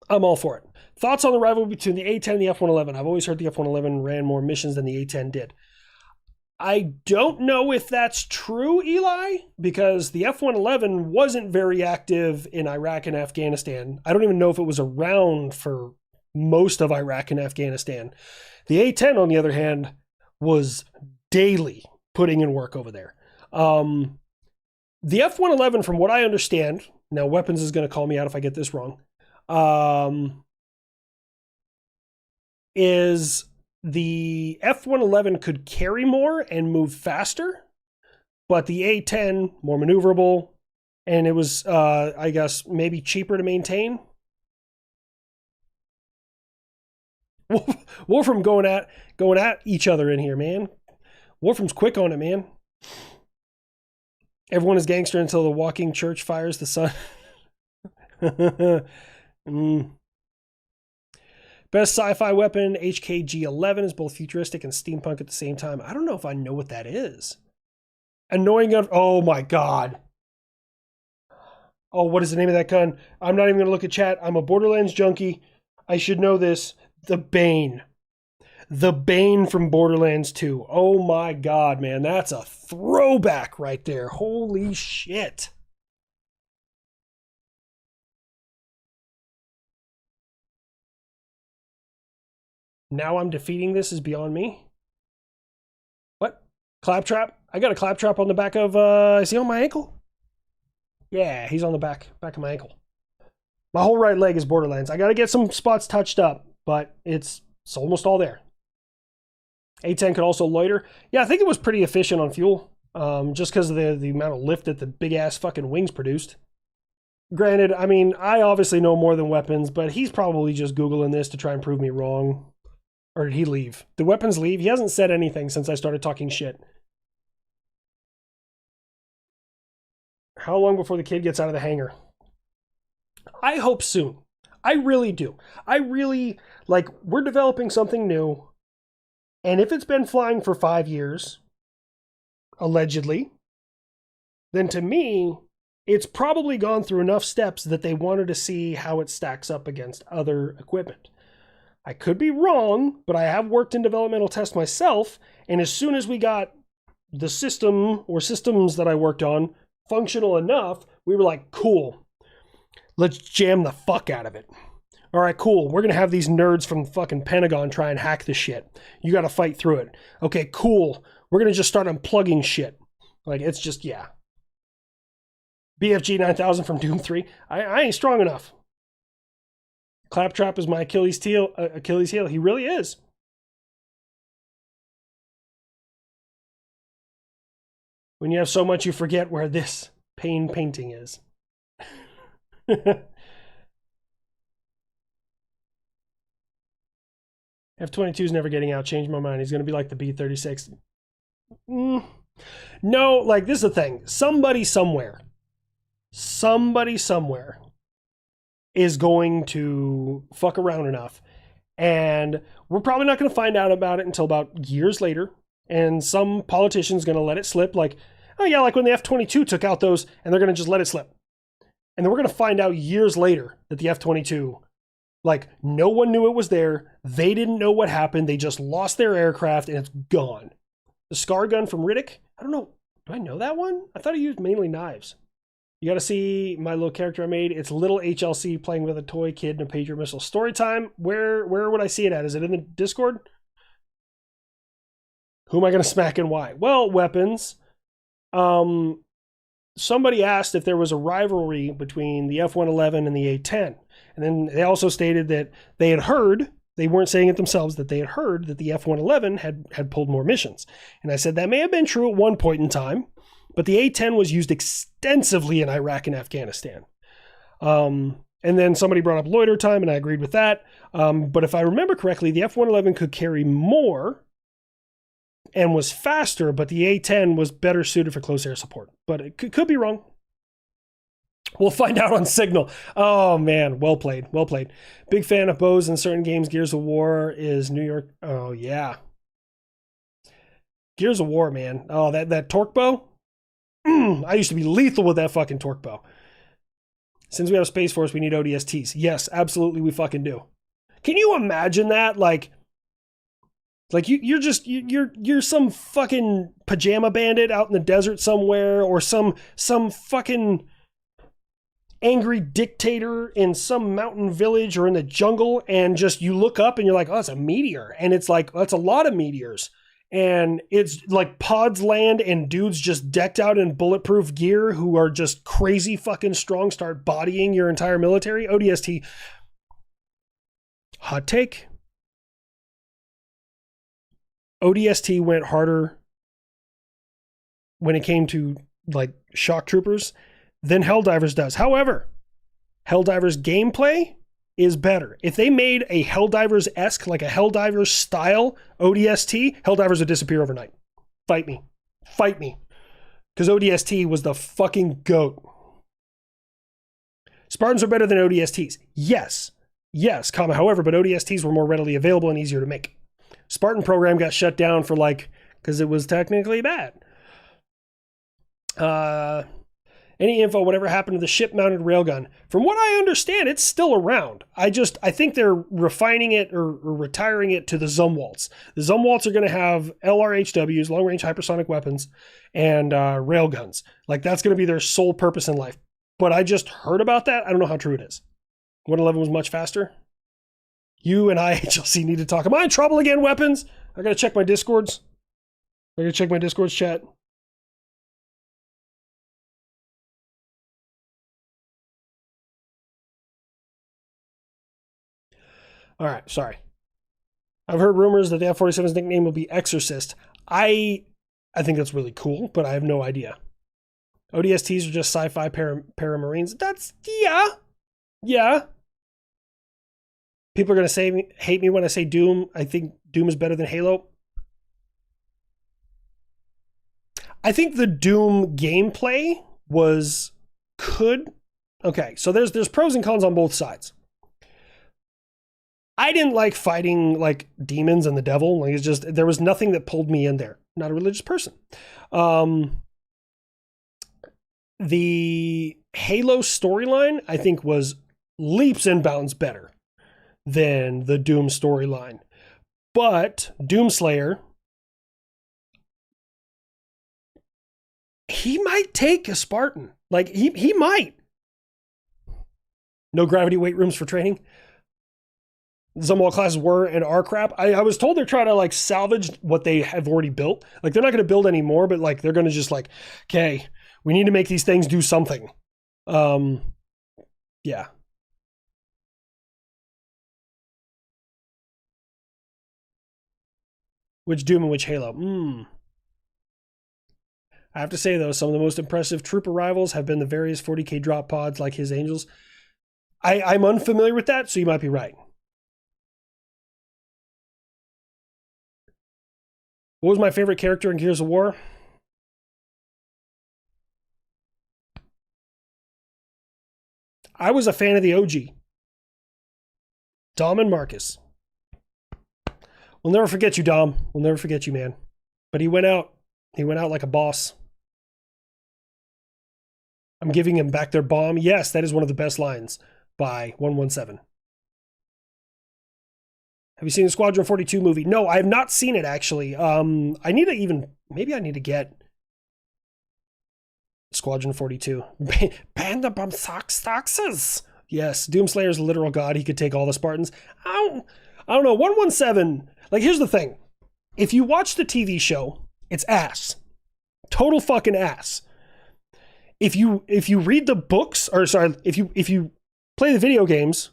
I'm all for it. Thoughts on the rivalry between the A-10 and the F-111? I've always heard the F-111 ran more missions than the A-10 did. I don't know if that's true, Eli, because the F-111 wasn't very active in Iraq and Afghanistan. I don't even know if it was around for most of Iraq and Afghanistan. The A-10, on the other hand, was daily putting in work over there. The F-111, from what I understand, now Weapons is going to call me out if I get this wrong, is the F-111 could carry more and move faster, but the A-10 more maneuverable, and it was, I guess, maybe cheaper to maintain. Wolfram going at each other in here, man. Wolfram's quick on it, man. Everyone is gangster until the walking church fires the sun. Best sci-fi weapon, HKG-11, is both futuristic and steampunk at the same time. I don't know if I know what that is. Annoying. Oh my god. Oh, what is the name of that gun? I'm not even going to look at chat. I'm a Borderlands junkie. I should know this. The Bane. The Bane from Borderlands 2. Oh my god, man. That's a throwback right there. Holy shit. Now I'm defeating this is beyond me. What? Claptrap? I got a claptrap on the back of, is he on my ankle? Yeah, he's on the back of my ankle. My whole right leg is Borderlands. I got to get some spots touched up, but it's almost all there. A10 could also loiter. Yeah, I think it was pretty efficient on fuel, just because of the amount of lift that the big-ass fucking wings produced. Granted, I mean, I obviously know more than weapons, but he's probably just Googling this to try and prove me wrong. Or did he leave? Did weapons leave? He hasn't said anything since I started talking shit. How long before the kid gets out of the hangar? I hope soon. I really do. I really, like, we're developing something new. And if it's been flying for 5 years, allegedly, then to me, it's probably gone through enough steps that they wanted to see how it stacks up against other equipment. I could be wrong, but I have worked in developmental tests myself, and as soon as we got the system or systems that I worked on functional enough, we were like, cool, let's jam the fuck out of it. All right, cool. We're going to have these nerds from fucking Pentagon try and hack the shit. You got to fight through it. Okay, cool. We're going to just start unplugging shit. Like, it's just, yeah. BFG 9000 from Doom 3. I ain't strong enough. Claptrap is my Achilles heel. He really is. When you have so much, you forget where this pain painting is. F-22 is never getting out. Changed my mind. He's going to be like the B-36. No, like, this is the thing. Somebody somewhere is going to fuck around enough. And we're probably not going to find out about it until about years later. And some politician's going to let it slip. Like, oh yeah, like when the F-22 took out those, and they're going to just let it slip. And then we're going to find out years later that the F-22, like, no one knew it was there. They didn't know what happened. They just lost their aircraft, and it's gone. The Scar gun from Riddick? I don't know. Do I know that one? I thought he used mainly knives. You got to see my little character I made. It's little HLC playing with a toy kid in a Patriot missile. Story time. Where would I see it at? Is it in the Discord? Who am I going to smack and why? Well, weapons. Somebody asked if there was a rivalry between the F-111 and the A-10. And then they also stated that they had heard, they weren't saying it themselves, that they had heard that the F-111 had pulled more missions. And I said that may have been true at one point in time, but the A-10 was used extensively in Iraq and Afghanistan. And then somebody brought up loiter time, and I agreed with that. But if I remember correctly, the F-111 could carry more and was faster, but the A-10 was better suited for close air support. But it could be wrong. We'll find out on Signal. Oh, man. Well played. Well played. Big fan of bows in certain games. Gears of War is New York. Oh, yeah. Gears of War, man. Oh, that torque bow? I used to be lethal with that fucking torque bow. Since we have Space Force, we need ODSTs. Yes, absolutely we fucking do. Can you imagine that? Like you're some fucking pajama bandit out in the desert somewhere, or some fucking angry dictator in some mountain village or in the jungle, and just you look up and you're like, oh, it's a meteor. And it's like, that's a lot of meteors. And it's like pods land and dudes just decked out in bulletproof gear who are just crazy fucking strong start bodying your entire military. ODST. Hot take. ODST went harder when it came to like shock troopers than Helldivers does. However, Helldivers gameplay is better. If they made a Helldivers-esque, like a Helldivers style ODST, Helldivers would disappear overnight. Fight me. Fight me. Because ODST was the fucking GOAT. Spartans are better than ODSTs. Yes. Yes, comma, however, but ODSTs were more readily available and easier to make. Spartan program got shut down for because it was technically bad. Any info, whatever happened to the ship-mounted railgun? From what I understand, it's still around. I think they're refining it or retiring it to the Zumwalts. The Zumwalts are going to have LRHWs, long-range hypersonic weapons, and railguns. Like, that's going to be their sole purpose in life. But I just heard about that. I don't know how true it is. 111 was much faster. You and I, HLC, need to talk. Am I in trouble again, weapons? I got to check my Discords. I got to check my Discords chat. All right, sorry. I've heard rumors that the F-47's nickname will be Exorcist. I think that's really cool, but I have no idea. ODSTs are just sci-fi paramarines. That's, yeah. People are going to hate me when I say Doom. I think Doom is better than Halo. I think the Doom gameplay okay, so there's pros and cons on both sides. I didn't like fighting like demons and the devil. Like, it's just, there was nothing that pulled me in there. Not a religious person. The Halo storyline, I think, was leaps and bounds better than the Doom storyline. But Doomslayer, he might take a Spartan. Like, he might. No gravity weight rooms for training. Zumwalt classes were and are crap. I was told they're trying to like salvage what they have already built. Like, they're not going to build any more, but like, they're going to just like, okay, we need to make these things do something. Yeah. Which Doom and which Halo? I have to say, though, some of the most impressive troop arrivals have been the various 40k drop pods like his Angels. I'm unfamiliar with that, so you might be right. What was my favorite character in Gears of War? I was a fan of the OG. Dom and Marcus. We'll never forget you, Dom. We'll never forget you, man. But he went out. He went out like a boss. I'm giving him back their bomb. Yes, that is one of the best lines by 117. Have you seen the Squadron 42 movie? No, I have not seen it, actually. Maybe I need to get Squadron 42. Ban the bomb taxes. Yes, Doomslayer's a literal god. He could take all the Spartans. I don't know. 117. Like, here's the thing. If you watch the TV show, it's ass. Total fucking ass. If you read the books, or sorry, if you play the video games,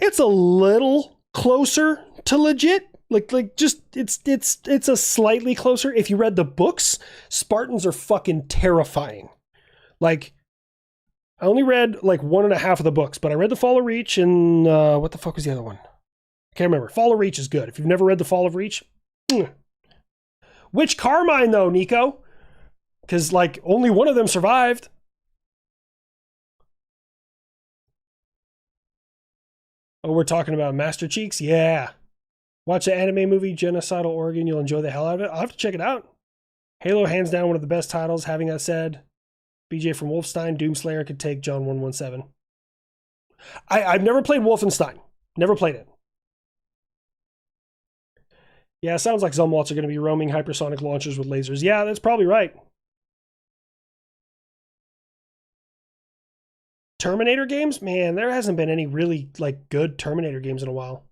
it's a little closer to legit. Like just it's a slightly closer. If you read the books, Spartans are fucking terrifying. Like, I only read like 1.5 of the books, but I read The Fall of Reach and what the fuck was the other one? I can't remember. Fall of Reach is good. If you've never read The Fall of Reach, which Carmine though, Nico? Because like only one of them survived. Oh, we're talking about Master Cheeks? Yeah. Watch the anime movie Genocidal Oregon. You'll enjoy the hell out of it. I'll have to check it out. Halo, hands down, one of the best titles. Having that said, BJ from Wolfenstein, Doomslayer could take John 117. I've never played Wolfenstein. Never played it. Yeah, sounds like Zumwalts are going to be roaming hypersonic launchers with lasers. Yeah, that's probably right. Terminator games? Man, there hasn't been any really like good Terminator games in a while.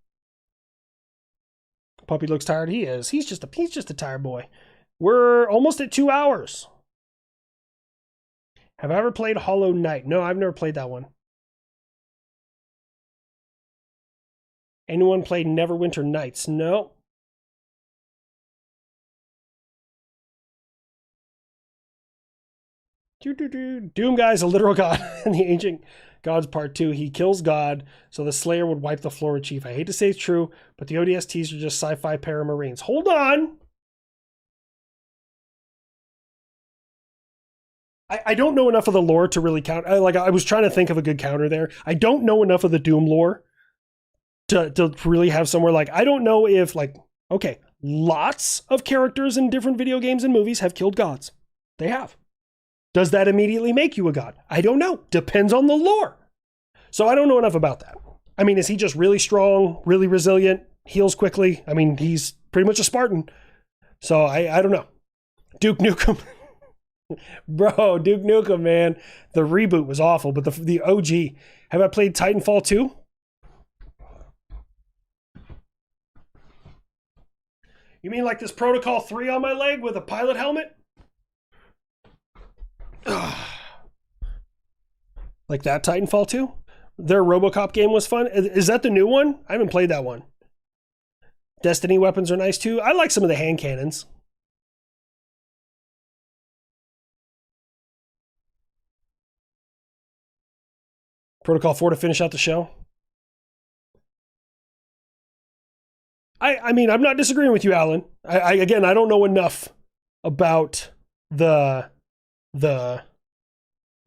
Puppy looks tired. He is. He's just a tired boy. We're almost at 2 hours. Have I ever played Hollow Knight? No, I've never played that one. Anyone played Neverwinter Nights? No. Doom guy's a literal god in the Ancient Gods Part 2. He kills God, so the Slayer would wipe the floor with Chief. I hate to say it's true, but the ODSTs are just sci-fi paramarines. Hold on! I don't know enough of the lore to really count. I was trying to think of a good counter there. I don't know enough of the Doom lore to really have somewhere like... I don't know if, like... Okay, lots of characters in different video games and movies have killed gods. They have. Does that immediately make you a god? I don't know. Depends on the lore. So I don't know enough about that. I mean, is he just really strong, really resilient, heals quickly? I mean, he's pretty much a Spartan. So I don't know. Duke Nukem. Bro, Duke Nukem, man. The reboot was awful, but the OG. Have I played Titanfall 2? You mean like this Protocol 3 on my leg with a pilot helmet? Like that Titanfall 2? Their RoboCop game was fun. Is that the new one? I haven't played that one. Destiny weapons are nice too. I like some of the hand cannons. Protocol 4 to finish out the show. I mean, I'm not disagreeing with you, Alan. Again, I don't know enough about the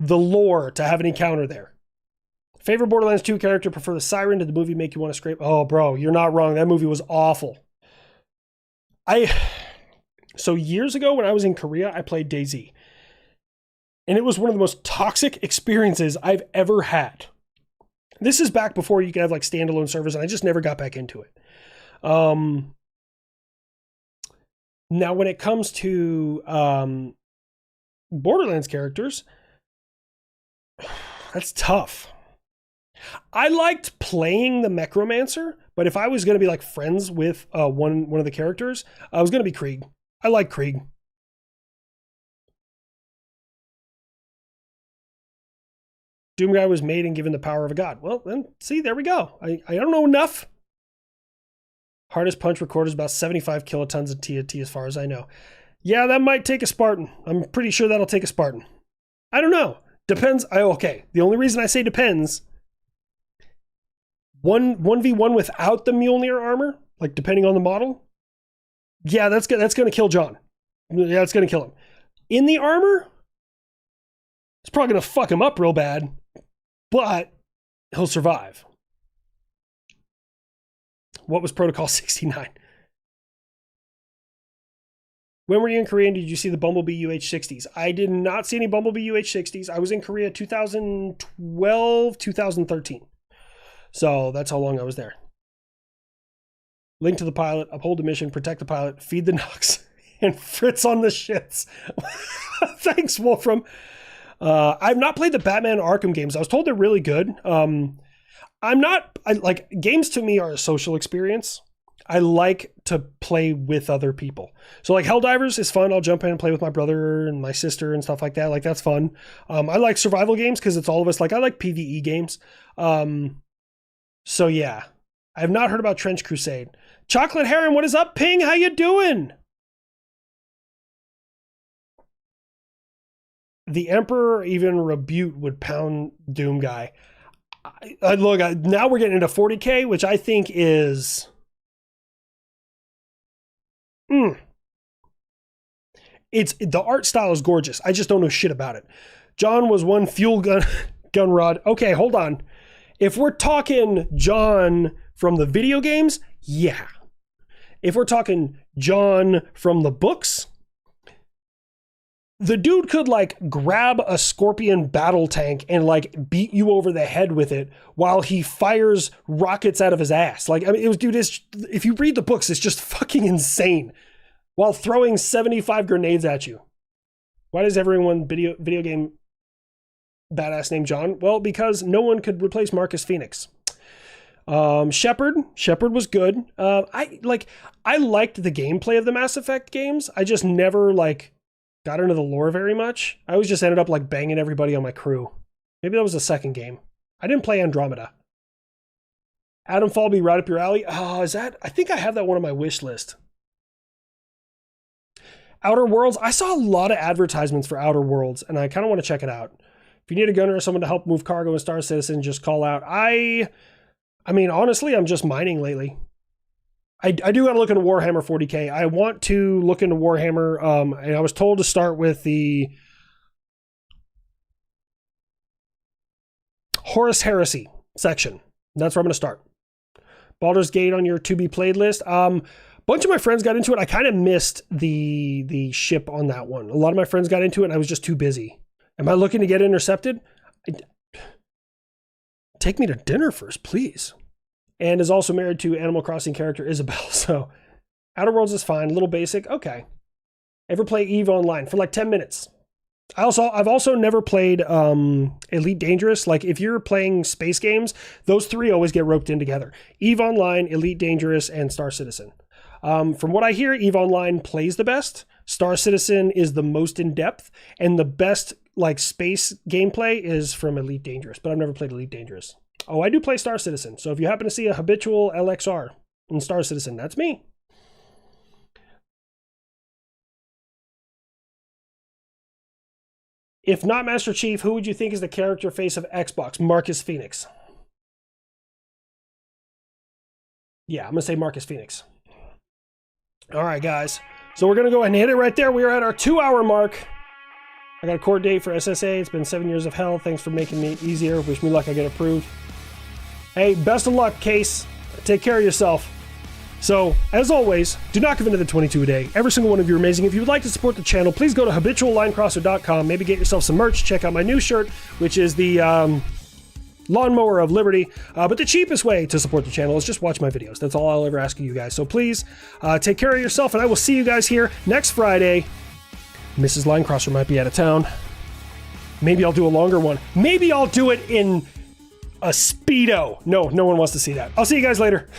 lore to have any counter there. Favorite Borderlands 2 character, prefer the siren? Did the movie make you want to scrape? Oh, bro, you're not wrong. That movie was awful. So years ago when I was in Korea, I played DayZ. And it was one of the most toxic experiences I've ever had. This is back before you could have like standalone servers, and I just never got back into it. Now, when it comes to Borderlands characters, that's tough. I liked playing the Necromancer, but if I was going to be like friends with one of the characters, I was going to be Krieg. I like Krieg. Doom Guy was made and given the power of a god. Well, then, see, there we go. I don't know enough. Hardest punch recorded is about 75 kilotons of TNT as far as I know. Yeah, that might take a Spartan. I'm pretty sure that'll take a Spartan. I don't know. Depends. Okay, the only reason I say depends, 1v1 without the Mjolnir armor, like depending on the model, yeah, that's going to kill John. Yeah, it's going to kill him. In the armor, it's probably going to fuck him up real bad, but he'll survive. What was Protocol 69? When were you in Korea and did you see the Bumblebee UH-60s? I did not see any Bumblebee UH-60s. I was in Korea 2012, 2013. So that's how long I was there. Link to the pilot, uphold the mission, protect the pilot, feed the Nux, and Fritz on the shits. Thanks, Wolfram. I've not played the Batman Arkham games. I was told they're really good. Games to me are a social experience. I like to play with other people. So like Helldivers is fun. I'll jump in and play with my brother and my sister and stuff like that. Like that's fun. I like survival games because it's all of us. Like I like PvE games. So yeah, I have not heard about Trench Crusade. Chocolate Heron, what is up, Ping? How you doing? The Emperor, even Rebute would pound Doom Guy. Look, now we're getting into 40k, which I think is... The art style is gorgeous. I just don't know shit about it. John was one fuel gun rod. Okay, hold on. If we're talking John from the video games, yeah. If we're talking John from the books, the dude could like grab a Scorpion battle tank and like beat you over the head with it while he fires rockets out of his ass. Like, I mean, if you read the books, it's just fucking insane while throwing 75 grenades at you. Why does everyone video game badass named John? Well, because no one could replace Marcus Phoenix. Shepard was good. I liked the gameplay of the Mass Effect games. I just never got into the lore very much. I always just ended up banging everybody on my crew. Maybe that was the second game. I didn't play Andromeda. Adam Fall be right up your alley. Oh, I think I have that one on my wish list. Outer Worlds. I saw a lot of advertisements for Outer Worlds, and I kind of want to check it out. If you need a gunner or someone to help move cargo in Star Citizen, just call out. I mean, honestly, I'm just mining lately. I do got to look into Warhammer 40k. I want to look into Warhammer, and I was told to start with the Horus Heresy section. That's where I'm going to start. Baldur's Gate on your to be played list. Bunch of my friends got into it. I kind of missed the ship on that one. A lot of my friends got into it, and I was just too busy. Am I looking to get intercepted? Take me to dinner first, please. And is also married to Animal Crossing character Isabel. So Outer Worlds is fine. A little basic. Okay. Ever play EVE Online for like 10 minutes? I've also never played Elite Dangerous. Like if you're playing space games, those three always get roped in together. EVE Online, Elite Dangerous, and Star Citizen. From what I hear, EVE Online plays the best. Star Citizen is the most in-depth, and the best like space gameplay is from Elite Dangerous, but I've never played Elite Dangerous. Oh, I do play Star Citizen. So if you happen to see a habitual LXR in Star Citizen, that's me. If not Master Chief, who would you think is the character face of Xbox? Marcus Phoenix. Yeah, I'm going to say Marcus Phoenix. All right, guys. So we're going to go ahead and hit it right there. We are at our 2-hour mark. I got a court date for SSA. It's been 7 years of hell. Thanks for making me easier. Wish me luck I get approved. Hey, best of luck, Case. Take care of yourself. So, as always, do not give in to the 22 a day. Every single one of you are amazing. If you would like to support the channel, please go to habituallinecrosser.com. Maybe get yourself some merch. Check out my new shirt, which is the Lawnmower of Liberty. But the cheapest way to support the channel is just watch my videos. That's all I'll ever ask of you guys. So please, take care of yourself, and I will see you guys here next Friday. Mrs. Linecrosser might be out of town. Maybe I'll do a longer one. Maybe I'll do it in a Speedo. No one wants to see that. I'll see you guys later.